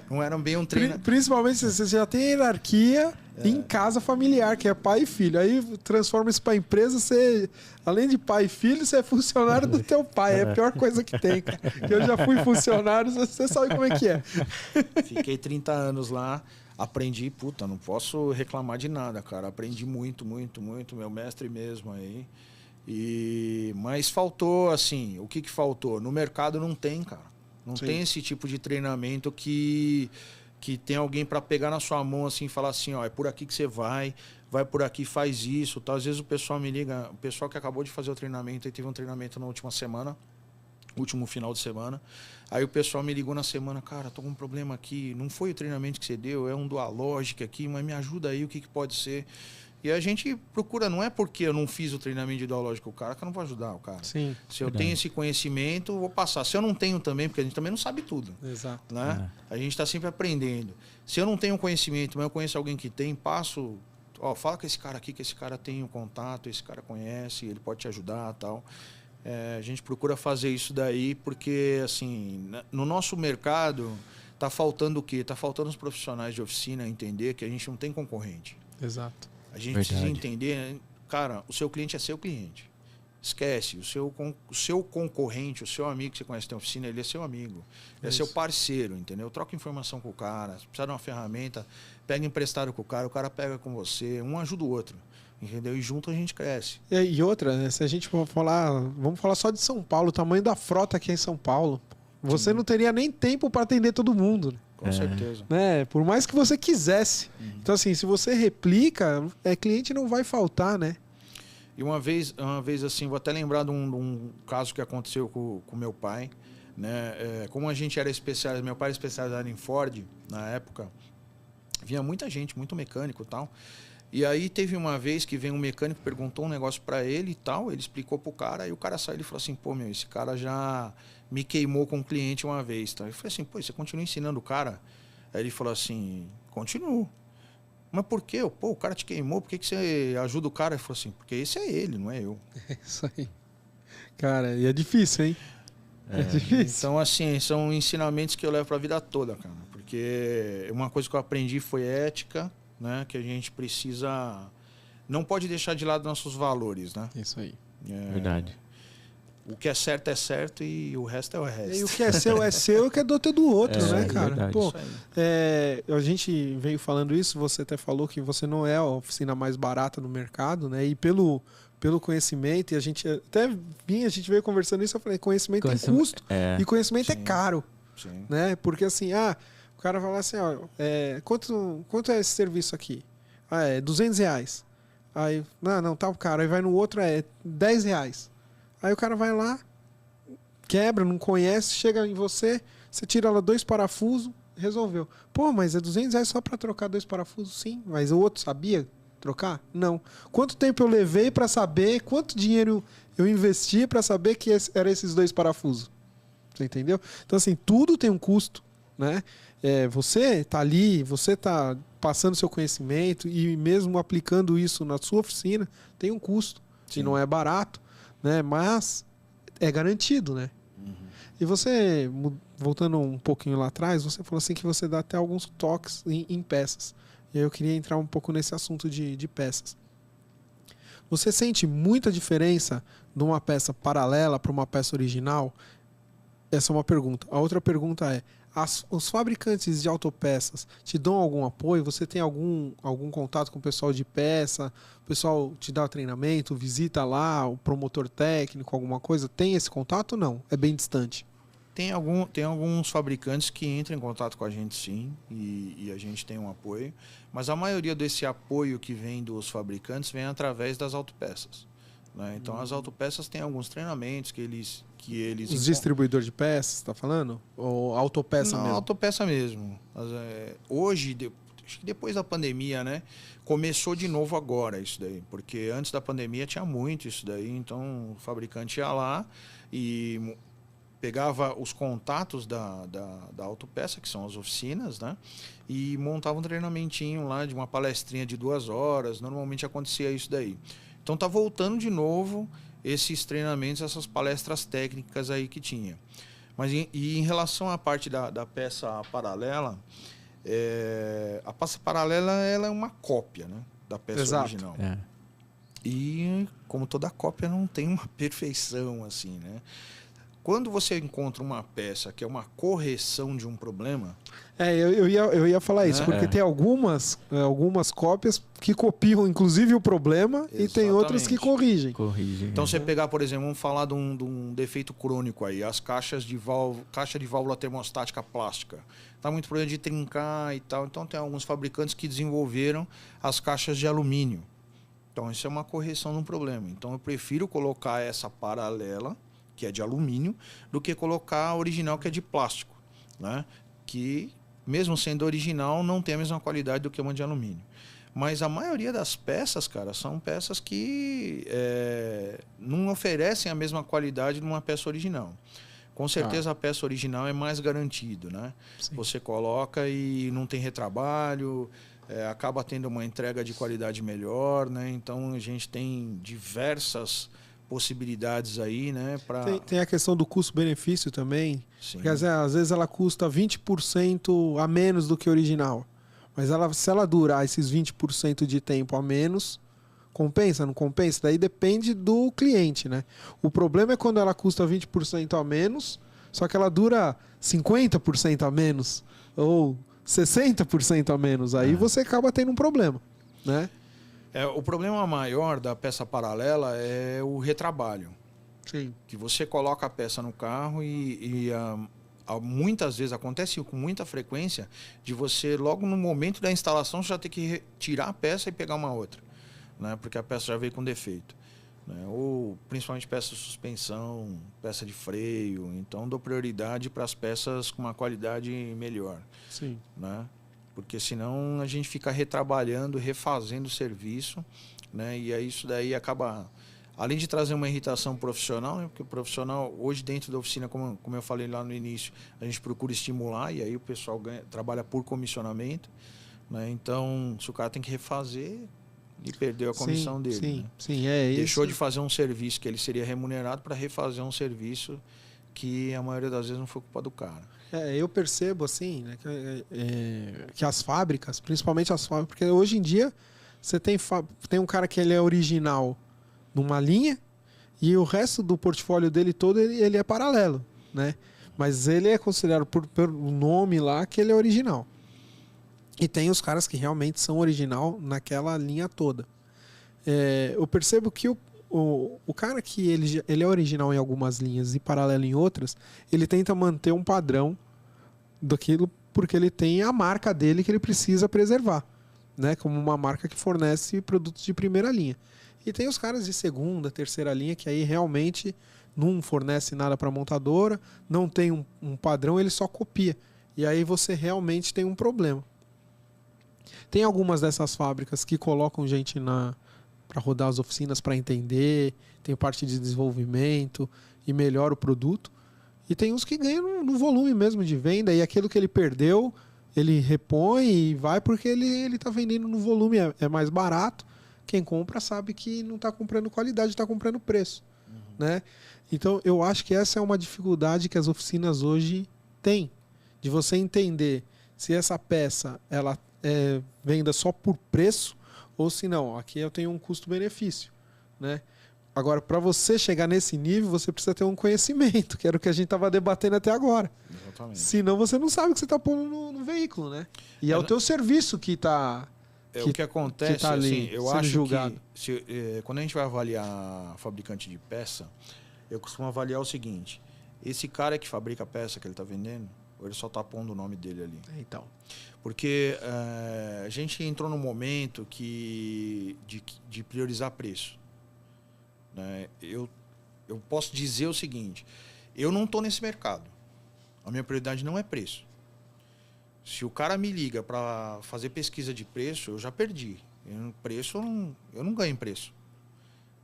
Não era bem um treino. Principalmente se você já tem hierarquia em casa familiar, que é pai e filho. Aí transforma isso para empresa, você, além de pai e filho, você é funcionário do teu pai. É a pior coisa que tem, cara. Eu já fui funcionário, você sabe como é que é. Fiquei 30 anos lá, aprendi, não posso reclamar de nada, cara. Aprendi muito, muito, muito, meu mestre mesmo aí. Mas faltou, assim, o que faltou? No mercado não tem, cara. Não tem esse tipo de treinamento que tem alguém para pegar na sua mão assim e falar assim, ó, é por aqui que você vai por aqui, faz isso, tá? Às vezes o pessoal me liga, o pessoal que acabou de fazer o treinamento, e teve um treinamento na última semana, último final de semana, aí o pessoal me ligou na semana, cara, tô com um problema aqui, não foi o treinamento que você deu, é um Dualogic aqui, mas me ajuda aí, o que pode ser? E a gente procura, não é porque eu não fiz o treinamento ideológico com o cara que eu não vou ajudar o cara. Sim. Se eu tenho esse conhecimento, eu vou passar. Se eu não tenho também, porque a gente também não sabe tudo. Exato. Né? A gente está sempre aprendendo. Se eu não tenho conhecimento, mas eu conheço alguém que tem, passo... fala com esse cara aqui, que esse cara tem um contato, esse cara conhece, ele pode te ajudar e tal. A gente procura fazer isso daí porque, assim, no nosso mercado, tá faltando o quê? Tá faltando os profissionais de oficina entender que a gente não tem concorrente. Exato. A gente precisa entender, cara, o seu cliente é seu cliente. Esquece, o seu concorrente, o seu amigo que você conhece tem oficina, ele é seu amigo. Ele é seu parceiro, entendeu? Troca informação com o cara, se precisar de uma ferramenta, pega emprestado com o cara pega com você, um ajuda o outro. Entendeu? E junto a gente cresce. E outra, né? Se a gente for falar, vamos falar só de São Paulo, o tamanho da frota aqui em São Paulo. Você não teria nem tempo para atender todo mundo. Com certeza. Né? Por mais que você quisesse. Então, assim, se você replica, cliente não vai faltar, né? E uma vez assim, vou até lembrar de um caso que aconteceu com meu pai. Né? Como a gente era especializado, meu pai era especializado em Ford na época, vinha muita gente, muito mecânico e tal. E aí teve uma vez que veio um mecânico, perguntou um negócio para ele e tal, ele explicou pro cara, aí o cara saiu e falou assim, pô, esse cara já me queimou com um cliente uma vez. Tá? Eu falei assim, pô, você continua ensinando o cara? Aí ele falou assim, continuo. Mas por quê? Pô, o cara te queimou, por que você ajuda o cara? Ele falou assim, porque esse é ele, não é eu. É isso aí. Cara, e é difícil, hein? É difícil. Então, assim, são ensinamentos que eu levo pra vida toda, cara. Porque uma coisa que eu aprendi foi ética, né? Que a gente precisa... Não pode deixar de lado nossos valores, né? Isso aí. Verdade. O que é certo e o resto é o resto. E o que é seu e o que é do outro é do outro, né, cara? Verdade. Pô, a gente veio falando isso, você até falou que você não é a oficina mais barata no mercado, né? E pelo conhecimento, e a gente veio conversando isso, eu falei, conhecimento tem custo e conhecimento é caro. Sim. Né? Porque assim, o cara fala assim, quanto é esse serviço aqui? É R$200. Aí, não, tá caro. Aí vai no outro, é R$10. Aí o cara vai lá, quebra, não conhece, chega em você, você tira lá 2 parafusos, resolveu. Pô, mas é R$200 só para trocar 2 parafusos? Sim, mas o outro sabia trocar? Não. Quanto tempo eu levei para saber, quanto dinheiro eu investi para saber que eram esses 2 parafusos? Você entendeu? Então, assim, tudo tem um custo, né? Você tá ali, você tá passando seu conhecimento e mesmo aplicando isso na sua oficina, tem um custo. Sim. E não é barato, né? Mas é garantido, né? E você, voltando um pouquinho lá atrás, você falou assim que você dá até alguns toques em peças. E aí eu queria entrar um pouco nesse assunto de peças. Você sente muita diferença de uma peça paralela para uma peça original? Essa é uma pergunta. A outra pergunta é, os fabricantes de autopeças te dão algum apoio? Você tem algum contato com o pessoal de peça? O pessoal te dá treinamento, visita lá, o promotor técnico, alguma coisa? Tem esse contato ou não? É bem distante? Tem alguns fabricantes que entram em contato com a gente, sim, e a gente tem um apoio. Mas a maioria desse apoio que vem dos fabricantes vem através das autopeças. Né? Então, as autopeças têm alguns treinamentos que eles Os distribuidores de peças, você está falando? Ou autopeça mesmo? Autopeça mesmo. Hoje, acho que depois da pandemia, né? Começou de novo agora isso daí. Porque antes da pandemia tinha muito isso daí. Então, o fabricante ia lá e pegava os contatos da autopeça, que são as oficinas, né? E montava um treinamentinho lá de uma palestrinha de 2 horas. Normalmente acontecia isso daí. Então, tá voltando de novo esses treinamentos, essas palestras técnicas aí que tinha. Mas em relação à parte da peça paralela, a peça paralela ela é uma cópia, né, da peça original. E como toda cópia não tem uma perfeição assim, né? Quando você encontra uma peça que é uma correção de um problema... Eu ia falar isso, porque tem algumas cópias que copiam, inclusive, o problema. Exatamente. E tem outras que corrigem. Então, você pegar, por exemplo, vamos falar de um defeito crônico aí, as caixa de válvula termostática plástica. Está muito problema de trincar e tal. Então, tem alguns fabricantes que desenvolveram as caixas de alumínio. Então, isso é uma correção de um problema. Então, eu prefiro colocar essa paralela, que é de alumínio, do que colocar a original, que é de plástico, né? Que, mesmo sendo original, não tem a mesma qualidade do que uma de alumínio. Mas a maioria das peças, cara, são peças que não oferecem a mesma qualidade de uma peça original. Com certeza a peça original é mais garantido, né? Sim. Você coloca e não tem retrabalho, acaba tendo uma entrega de qualidade melhor, né? Então a gente tem diversas possibilidades aí, né? Tem a questão do custo-benefício também. Sim. Porque às vezes ela custa 20% a menos do que o original. Mas se ela durar esses 20% de tempo a menos, compensa, não compensa? Daí depende do cliente, né? O problema é quando ela custa 20% a menos, só que ela dura 50% a menos ou 60% a menos. Aí você acaba tendo um problema, né? O problema maior da peça paralela é o retrabalho. Sim. Que você coloca a peça no carro e muitas vezes, acontece com muita frequência, de você, logo no momento da instalação, já ter que tirar a peça e pegar uma outra, né? Porque a peça já veio com defeito, né? Ou principalmente peça de suspensão, peça de freio. Então, dou prioridade para as peças com uma qualidade melhor. Sim. Né? Porque senão a gente fica retrabalhando, refazendo o serviço, né? E aí isso daí acaba, além de trazer uma irritação profissional, né? Porque o profissional, hoje dentro da oficina, como eu falei lá no início, a gente procura estimular e aí o pessoal trabalha por comissionamento, né? Então, se o cara tem que refazer, ele perdeu a comissão dele. Sim, né? Sim, Deixou isso. de fazer um serviço que ele seria remunerado para refazer um serviço que a maioria das vezes não foi culpa do cara. Eu percebo assim, né, que as fábricas, principalmente as fábricas, porque hoje em dia você tem um cara que ele é original numa linha e o resto do portfólio dele todo ele é paralelo, né? Mas ele é considerado pelo nome lá que ele é original. E tem os caras que realmente são original naquela linha toda. Eu percebo que o cara que ele é original em algumas linhas e paralelo em outras, ele tenta manter um padrão daquilo porque ele tem a marca dele que ele precisa preservar, né? Como uma marca que fornece produtos de primeira linha. E tem os caras de segunda, terceira linha que aí realmente não fornece nada para a montadora, não tem um padrão, ele só copia. E aí você realmente tem um problema. Tem algumas dessas fábricas que colocam gente para rodar as oficinas, para entender, tem parte de desenvolvimento e melhora o produto. E tem uns que ganham no volume mesmo de venda, e aquilo que ele perdeu, ele repõe e vai porque ele está vendendo no volume, é mais barato. Quem compra sabe que não está comprando qualidade, está comprando preço. Né? Então eu acho que essa é uma dificuldade que as oficinas hoje têm, de você entender se essa peça ela é venda só por preço, ou se não, aqui eu tenho um custo-benefício, né? Agora, para você chegar nesse nível, você precisa ter um conhecimento, que era o que a gente estava debatendo até agora. Exatamente. Senão você não sabe o que você está pondo no veículo, né? E é o teu serviço que está... O que acontece, que tá ali, assim, eu acho julgado. que quando a gente vai avaliar fabricante de peça, eu costumo avaliar o seguinte: esse cara que fabrica a peça que ele está vendendo, ou ele só está pondo o nome dele ali? Então... Porque a gente entrou num momento de priorizar preço. Né? Eu posso dizer o seguinte: eu não estou nesse mercado. A minha prioridade não é preço. Se o cara me liga para fazer pesquisa de preço, eu já perdi. Eu não ganho em preço.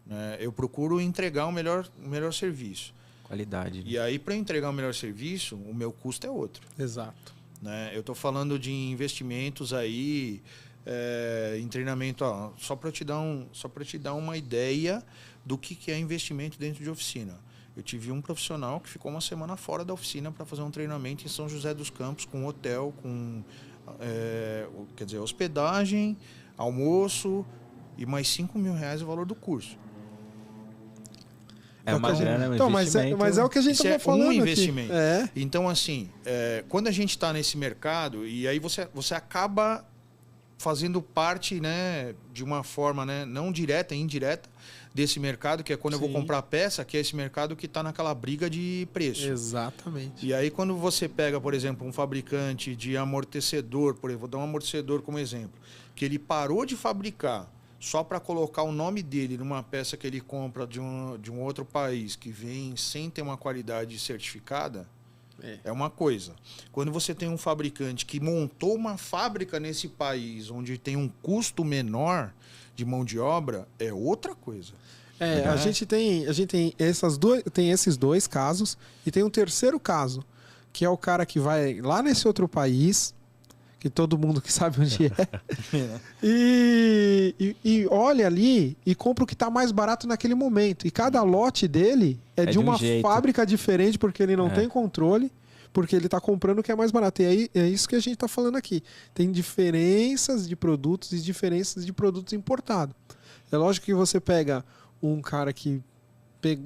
Né? Eu procuro entregar o melhor serviço. Qualidade. Né? E aí, para entregar o melhor serviço, o meu custo é outro. Exato. Né? Eu estou falando de investimentos aí em treinamento, só para te dar uma ideia do que é investimento dentro de oficina. Eu tive um profissional que ficou uma semana fora da oficina para fazer um treinamento em São José dos Campos, com hotel, com hospedagem, almoço e mais R$5.000 o valor do curso. É uma grana, então, mas é o que a gente estava falando. Um investimento. Aqui. Então, assim, quando a gente está nesse mercado, e aí você acaba fazendo parte, né, de uma forma, né, não direta, indireta, desse mercado, que é quando eu vou comprar peça, que é esse mercado que está naquela briga de preço. Exatamente. E aí, quando você pega, por exemplo, um fabricante de amortecedor, por exemplo, vou dar um amortecedor como exemplo, que ele parou de fabricar só para colocar o nome dele numa peça que ele compra de um outro país, que vem sem ter uma qualidade certificada, É uma coisa. Quando você tem um fabricante que montou uma fábrica nesse país onde tem um custo menor de mão de obra, é outra coisa. A gente tem esses dois casos e tem um terceiro caso, que é o cara que vai lá nesse outro país, que todo mundo que sabe onde é, e olha ali e compra o que está mais barato naquele momento. E cada lote dele é de uma fábrica diferente, porque ele não tem controle, porque ele está comprando o que é mais barato. E aí é isso que a gente está falando aqui. Tem diferenças de produtos e diferenças de produtos importados. É lógico que você pega um cara que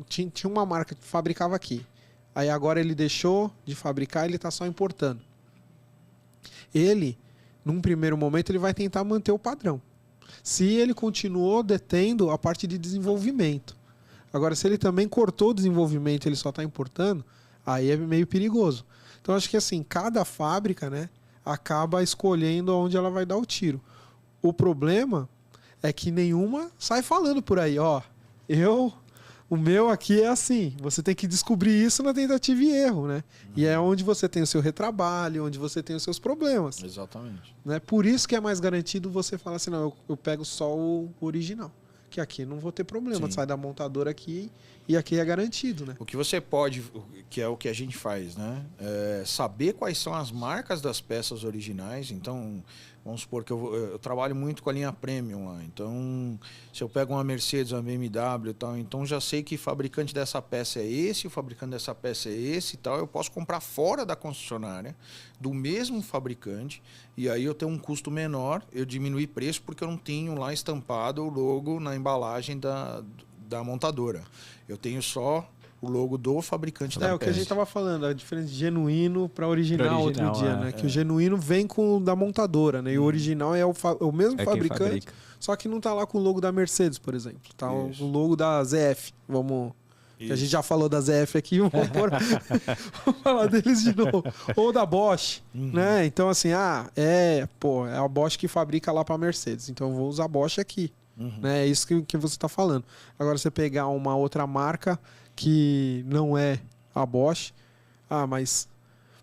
tinha uma marca que fabricava aqui. Aí agora ele deixou de fabricar, ele está só importando. Ele, num primeiro momento, ele vai tentar manter o padrão. Se ele continuou detendo a parte de desenvolvimento. Agora, se ele também cortou o desenvolvimento e ele só está importando, aí é meio perigoso. Então, acho que assim, cada fábrica, né, acaba escolhendo onde ela vai dar o tiro. O problema é que nenhuma sai falando por aí, ó, o meu aqui é assim. Você tem que descobrir isso na tentativa e erro, né? E é onde você tem o seu retrabalho, onde você tem os seus problemas. Exatamente. Né? Por isso que é mais garantido você falar assim, não, eu pego só o original. Que aqui não vou ter problema, sai da montadora aqui e aqui é garantido, né? O que você pode, que é o que a gente faz, né? É saber quais são as marcas das peças originais. Então, vamos supor que eu trabalho muito com a linha Premium lá. Então, se eu pego uma Mercedes, uma BMW e tal, então já sei que o fabricante dessa peça é esse, o fabricante dessa peça é esse e tal. Eu posso comprar fora da concessionária, do mesmo fabricante, e aí eu tenho um custo menor, eu diminuir preço porque eu não tenho lá estampado o logo na embalagem da montadora. Eu tenho só o logo do fabricante da peça. É o que a gente estava falando, a diferença de genuíno para original outro dia, né? Que o genuíno vem com o da montadora, né? E o original é o mesmo fabricante, só que não tá lá com o logo da Mercedes, por exemplo. Tá o logo da ZF. Que a gente já falou da ZF aqui, vamos falar deles de novo. Ou da Bosch, né? Então, assim, é a Bosch que fabrica lá para Mercedes. Então, eu vou usar a Bosch aqui. Né? É isso que você está falando. Agora, você pegar uma outra marca que não é a Bosch, mas...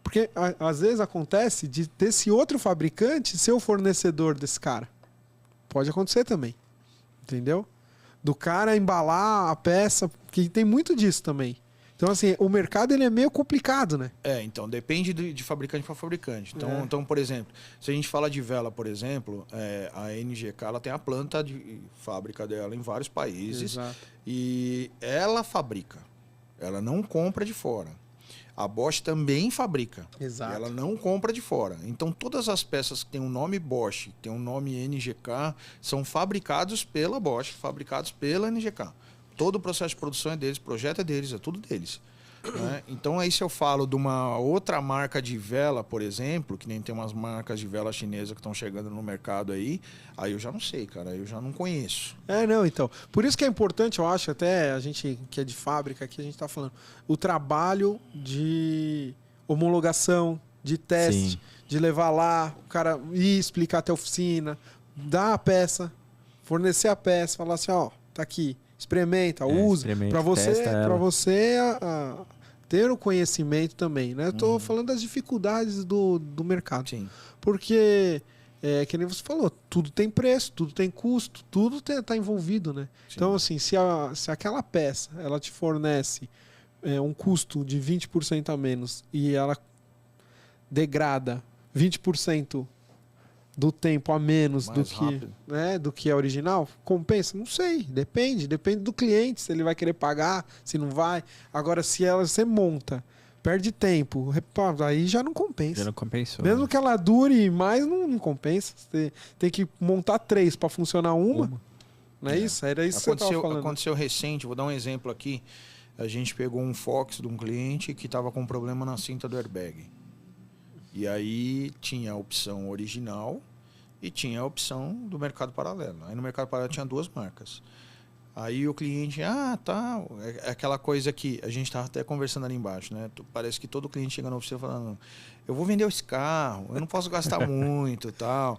Porque às vezes acontece de desse outro fabricante ser o fornecedor desse cara. Pode acontecer também. Entendeu? Do cara embalar a peça, que tem muito disso também. Então, assim, o mercado ele é meio complicado, né? Então, depende de fabricante para fabricante. Então, por exemplo, se a gente fala de vela, por exemplo, a NGK ela tem a planta de fábrica dela em vários países. Exato. E ela fabrica. Ela não compra de fora. A Bosch também fabrica. Exato. Ela não compra de fora. Então, todas as peças que têm o nome Bosch, tem o nome NGK, são fabricados pela Bosch, fabricados pela NGK. Todo o processo de produção é deles, o projeto é deles, é tudo deles. Né? Então, aí se eu falo de uma outra marca de vela, por exemplo, que nem tem umas marcas de vela chinesa que estão chegando no mercado aí eu já não sei, cara, eu já não conheço. Então. Por isso que é importante, eu acho, até a gente que é de fábrica, aqui a gente está falando, o trabalho de homologação, de teste, de levar lá, o cara ir explicar até a oficina, dar a peça, fornecer a peça, falar assim, tá aqui. Experimenta, usa, para você ter o conhecimento também, né? Eu tô falando das dificuldades do mercado. Sim. Porque, que nem você falou, tudo tem preço, tudo tem custo, tudo tá envolvido, né? Sim. Então, assim, se aquela peça, ela te fornece um custo de 20% a menos e ela degrada 20% do tempo a menos do que é original, compensa? Não sei, depende do cliente, se ele vai querer pagar, se não vai. Agora, se você monta, perde tempo, aí já não compensa. Já não compensou. Mesmo que ela dure mais, não compensa. Você tem que montar 3 para funcionar uma. Não é isso? Era isso que você estava falando. Aconteceu recente, vou dar um exemplo aqui. A gente pegou um Fox de um cliente que estava com problema na cinta do airbag. E aí tinha a opção original e tinha a opção do mercado paralelo. Aí no mercado paralelo tinha 2 marcas. Aí o cliente, tá, é aquela coisa que a gente estava até conversando ali embaixo, né? Parece que todo cliente chega na oficina falando, eu vou vender esse carro, eu não posso gastar muito e tal.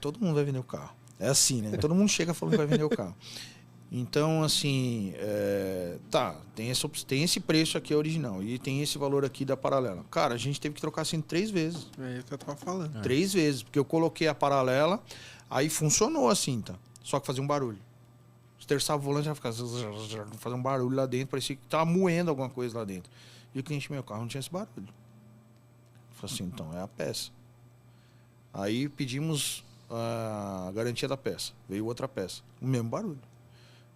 Todo mundo vai vender o carro. É assim, né? Todo mundo chega falando que vai vender o carro. Então, assim, tem esse preço aqui original e tem esse valor aqui da paralela. Cara, a gente teve que trocar assim 3 vezes. É isso que eu tava falando. 3 vezes, porque eu coloquei a paralela, aí funcionou a cinta, só que fazia um barulho. Se terçava o volante, já ficava fazendo um barulho lá dentro, parecia que tava moendo alguma coisa lá dentro. E o cliente, meu carro não tinha esse barulho. Eu falei assim, então é a peça. Aí pedimos a garantia da peça. Veio outra peça, o mesmo barulho.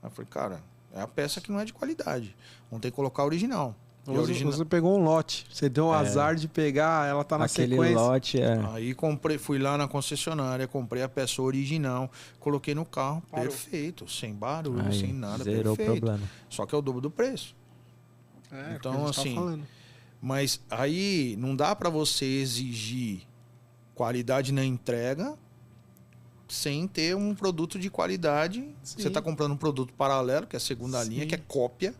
Aí eu falei, cara, é a peça que não é de qualidade. Vamos ter que colocar a original. Você pegou um lote. Você deu um azar de pegar, ela tá na aquele sequência. Lote, Aí fui lá na concessionária, comprei a peça original, coloquei no carro, perfeito, sem barulho, sem nada, zerou perfeito. o problema. Só que é o dobro do preço. Então, assim, mas aí não dá para você exigir qualidade na entrega sem ter um produto de qualidade. Sim. Você está comprando um produto paralelo, que é a segunda linha, que é cópia,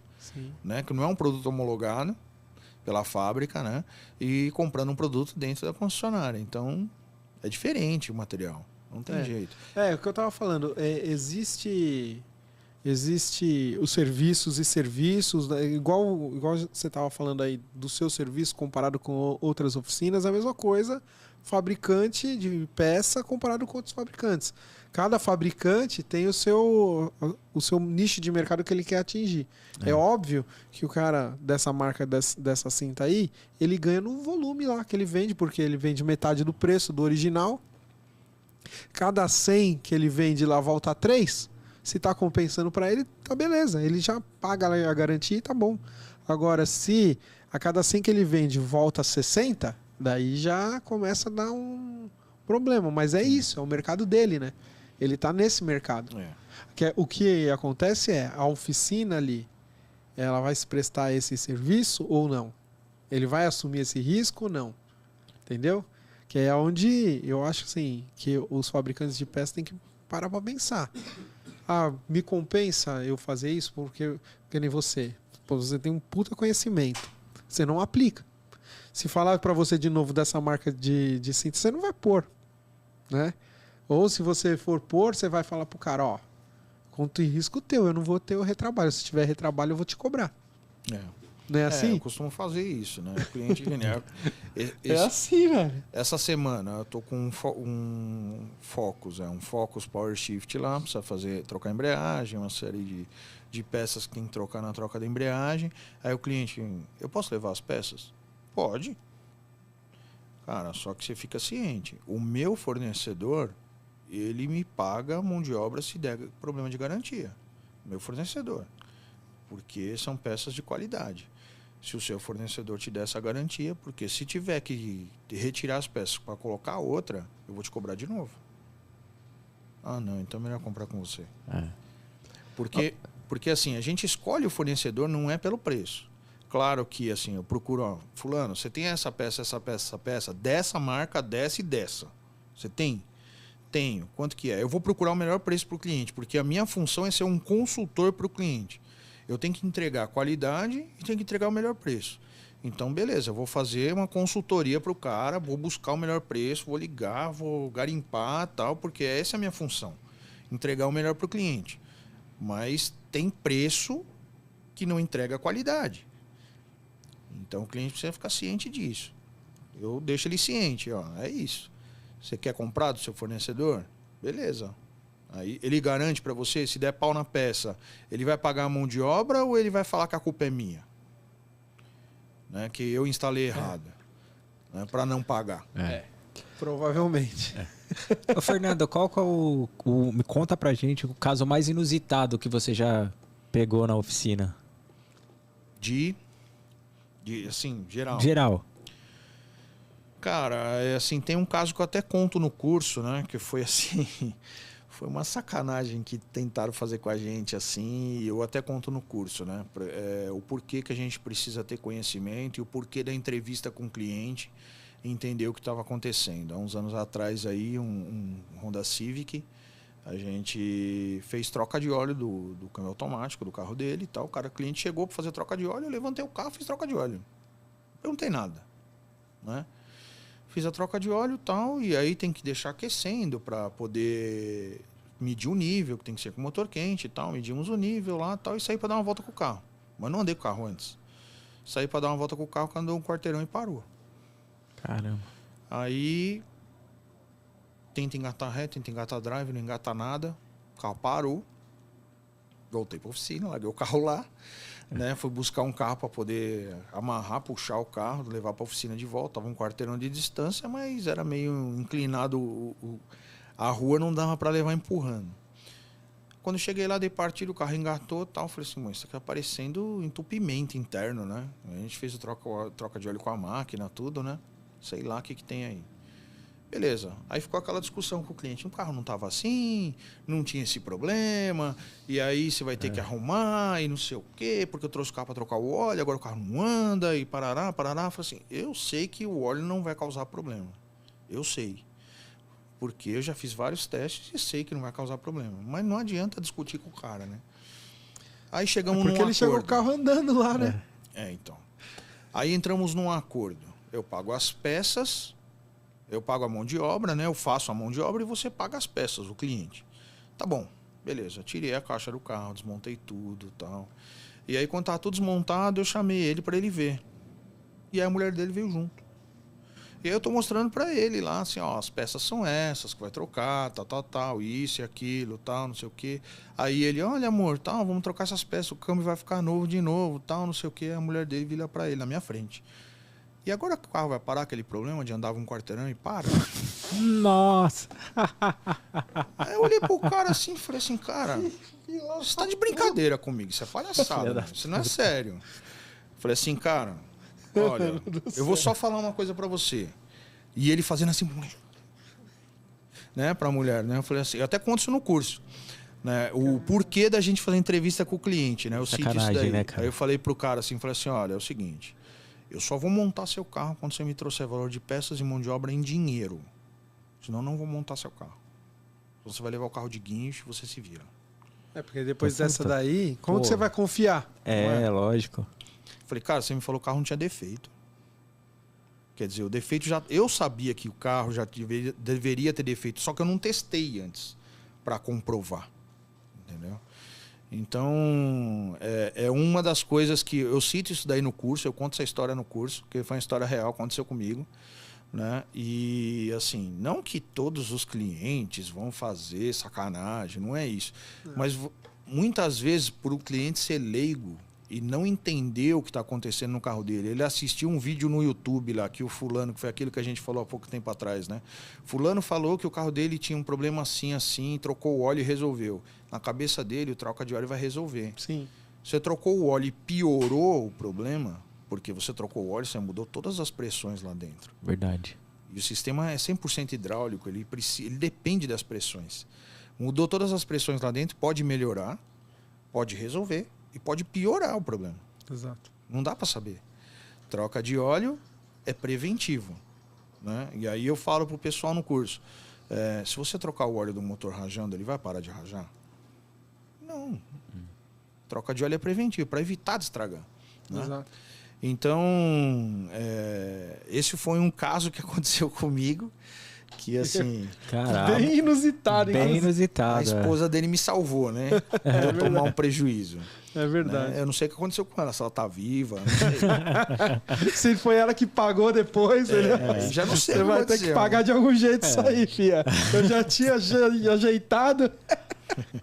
né? Que não é um produto homologado pela fábrica, né? E comprando um produto dentro da concessionária. Então, é diferente o material. Não tem jeito. O que eu estava falando, existe os serviços e serviços, né? igual você estava falando aí do seu serviço comparado com outras oficinas, a mesma coisa, fabricante de peça comparado com outros fabricantes. Cada fabricante tem o seu nicho de mercado que ele quer atingir. É óbvio que o cara dessa marca, dessa cinta aí, ele ganha no volume lá que ele vende, porque ele vende metade do preço do original. Cada 100 que ele vende lá volta a 3, se está compensando para ele, tá beleza. Ele já paga a garantia e tá bom. Agora, se a cada 100 que ele vende volta a 60, daí já começa a dar um problema. Mas é isso, é o mercado dele, né? Ele está nesse mercado. O que acontece é, a oficina ali, ela vai se prestar esse serviço ou não? Ele vai assumir esse risco ou não? Entendeu? Que é onde eu acho assim, que os fabricantes de peças têm que parar para pensar. Me compensa eu fazer isso porque nem você. Você tem um puta conhecimento. Você não aplica. Se falar para você de novo dessa marca de cinta, você não vai pôr. Né? Ou se você for pôr, você vai falar pro cara, conto em risco teu, eu não vou ter o retrabalho. Se tiver retrabalho, eu vou te cobrar. Não é assim? Eu costumo fazer isso, né? O cliente é assim, velho. Essa semana eu tô com um Focus, um Focus Power Shift lá, precisa trocar a embreagem, uma série de peças que tem que trocar na troca da embreagem. Aí o cliente, eu posso levar as peças? Pode. Cara, só que você fica ciente. O meu fornecedor, ele me paga a mão de obra se der problema de garantia. Meu fornecedor. Porque são peças de qualidade. Se o seu fornecedor te der essa garantia, porque se tiver que retirar as peças para colocar outra, eu vou te cobrar de novo. Não, então é melhor comprar com você. Porque assim, a gente escolhe o fornecedor não é pelo preço. Claro que assim, eu procuro, fulano, você tem essa peça, dessa marca, dessa e dessa. Você tem? Tenho. Quanto que é? Eu vou procurar o melhor preço para o cliente, porque a minha função é ser um consultor para o cliente. Eu tenho que entregar qualidade e tenho que entregar o melhor preço. Então, beleza, eu vou fazer uma consultoria para o cara, vou buscar o melhor preço, vou ligar, vou garimpar tal, porque essa é a minha função. Entregar o melhor para o cliente. Mas tem preço que não entrega qualidade. Então, o cliente precisa ficar ciente disso. Eu deixo ele ciente, é isso. Você quer comprar do seu fornecedor? Beleza. Aí ele garante para você, se der pau na peça, ele vai pagar a mão de obra ou ele vai falar que a culpa é minha? Né? Que eu instalei errado. Né? Para não pagar. Provavelmente. Ô, Fernando, qual que é me conta pra gente o caso mais inusitado que você já pegou na oficina? Assim, geral. Geral. Cara, assim, tem um caso que eu até conto no curso, né? Que foi assim... Foi uma sacanagem que tentaram fazer com a gente, assim, e eu até conto no curso, né? O porquê que a gente precisa ter conhecimento e o porquê da entrevista com o cliente, entender o que estava acontecendo. Há uns anos atrás, aí, um Honda Civic, a gente fez troca de óleo do câmbio automático do carro dele e tal. O cliente chegou para fazer troca de óleo, eu levantei o carro e fiz troca de óleo. Eu não tenho nada, né? Fiz a troca de óleo e tal, e aí tem que deixar aquecendo para poder medir o nível, que tem que ser com motor quente e tal. Medimos o nível lá e tal, e saí para dar uma volta com o carro. Mas não andei com o carro antes. Saí para dar uma volta com o carro, quando andou um quarteirão e parou. Caramba. Aí, tenta engatar ré, tenta engatar drive, não engata nada. O carro parou. Voltei para a oficina, larguei o carro lá. Né? Fui buscar um carro para poder amarrar, puxar o carro, levar para a oficina de volta. Tava um quarteirão de distância, mas era meio inclinado. A rua não dava para levar empurrando. Quando eu cheguei lá, dei partida, o carro engatou e tal. Falei assim, mas isso aqui tá parecendo entupimento interno, né? A gente fez o troca de óleo com a máquina, tudo, né? Sei lá o que tem aí. Beleza. Aí ficou aquela discussão com o cliente. O carro não estava assim, não tinha esse problema, e aí você vai ter que arrumar, e não sei o quê, porque eu trouxe o carro para trocar o óleo, agora o carro não anda, e parará. Falei assim, eu sei que o óleo não vai causar problema. Eu sei. Porque eu já fiz vários testes e sei que não vai causar problema. Mas não adianta discutir com o cara, né? Aí chegamos num acordo. Porque ele chegou o carro andando lá, né? Então. Aí entramos num acordo. Eu pago as peças, eu pago a mão de obra, né? Eu faço a mão de obra e você paga as peças, o cliente. Tá bom, beleza. Tirei a caixa do carro, desmontei tudo e tal. E aí, quando tava tudo desmontado, eu chamei ele para ele ver. E aí a mulher dele veio junto. E aí eu tô mostrando para ele lá, assim, ó, as peças são essas, que vai trocar, tal, isso e aquilo, tal, não sei o quê. Aí ele, olha, amor, tal, vamos trocar essas peças, o câmbio vai ficar novo de novo, tal, não sei o quê. A mulher dele vira para ele na minha frente. E agora que o carro vai parar aquele problema de andar um quarteirão e para? Nossa! Aí eu olhei pro cara assim e falei assim, cara, você tá de brincadeira comigo, isso é palhaçada, né? Isso não é sério. Falei assim, cara, olha, eu vou só falar uma coisa pra você. E ele fazendo assim, né, pra mulher, né? Eu falei assim, eu até conto isso no curso. Né, o porquê da gente fazer entrevista com o cliente, né? Eu cito isso daí. Né, cara? Aí eu falei pro cara assim, falei assim, olha, é o seguinte, eu só vou montar seu carro quando você me trouxer valor de peças e mão de obra em dinheiro. Senão eu não vou montar seu carro. Você vai levar o carro de guincho, você se vira. É, porque depois dessa daí, como que você vai confiar? Lógico. Falei, cara, você me falou que o carro não tinha defeito. Quer dizer, o defeito já... Eu sabia que o carro já deveria ter defeito, só que eu não testei antes para comprovar. Entendeu? Então, é uma das coisas que... Eu cito isso daí no curso, eu conto essa história no curso, porque foi uma história real, aconteceu comigo. Né? E, assim, não que todos os clientes vão fazer sacanagem, não é isso. Mas muitas vezes, por o cliente ser leigo e não entender o que está acontecendo no carro dele, ele assistiu um vídeo no YouTube lá, que o fulano, que foi aquilo que a gente falou há pouco tempo atrás, né? Fulano falou que o carro dele tinha um problema assim, trocou o óleo e resolveu. Na cabeça dele, o troca de óleo vai resolver. Sim. Você trocou o óleo e piorou o problema, porque você trocou o óleo, você mudou todas as pressões lá dentro. Verdade. E o sistema é 100% hidráulico, ele depende das pressões. Mudou todas as pressões lá dentro, pode melhorar, pode resolver e pode piorar o problema. Exato. Não dá para saber. Troca de óleo é preventivo. Né? E aí eu falo pro pessoal no curso, se você trocar o óleo do motor rajando, ele vai parar de rajar? Não. Troca de óleo é preventivo, para evitar de estragar. Né? Exato. Então, esse foi um caso que aconteceu comigo, que assim... Caramba. Bem inusitado. Bem inusitado. A esposa dele me salvou, né? De eu tomar um prejuízo. É verdade. Né? Eu não sei o que aconteceu com ela, se ela tá viva, não sei. Se foi ela que pagou depois, já não sei. Você vai ter que pagar de algum jeito isso aí, fia. Eu já tinha ajeitado.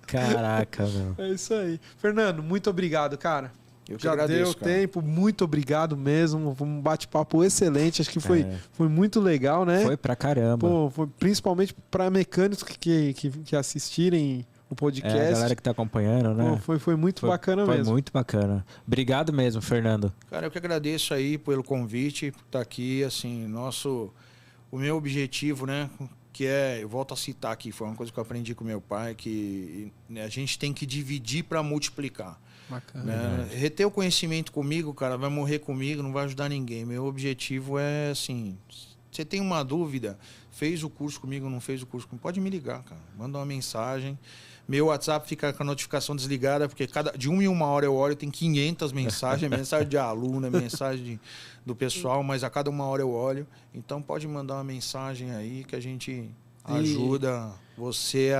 Caraca, meu. É isso aí. Fernando, muito obrigado, cara. Eu que já agradeço, deu cara. tempo, muito obrigado mesmo. Um bate-papo excelente, acho que foi muito legal, né? Foi pra caramba. Pô, foi principalmente para mecânicos que assistirem o podcast. A galera que tá acompanhando, né? Pô, foi muito bacana mesmo. Foi muito bacana. Obrigado mesmo, Fernando. Cara, eu que agradeço aí pelo convite, por estar aqui, assim, o meu objetivo, né? Que eu volto a citar aqui, foi uma coisa que eu aprendi com meu pai, que a gente tem que dividir para multiplicar. Bacana. Né? Reter o conhecimento comigo, cara, vai morrer comigo, não vai ajudar ninguém. Meu objetivo é, assim, você tem uma dúvida, fez o curso comigo, não fez o curso comigo, pode me ligar, cara. Manda uma mensagem. Meu WhatsApp fica com a notificação desligada, porque de 1 em 1 hora eu olho, tem 500 mensagens, mensagem de aluno, mensagem do pessoal, mas a cada 1 hora eu olho. Então pode mandar uma mensagem aí que a gente ajuda você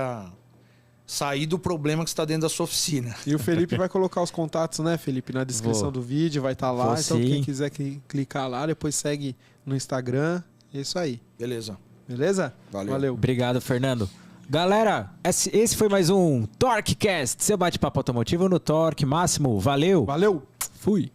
sair do problema que está dentro da sua oficina. E o Felipe vai colocar os contatos, né, Felipe, na descrição do vídeo, vai estar lá. Então quem quiser clicar lá, depois segue no Instagram. É isso aí. Beleza. Beleza? Valeu. Obrigado, Fernando. Galera, esse foi mais um TorqueCast, seu bate-papo automotivo no Torque Máximo. Valeu. Valeu. Fui.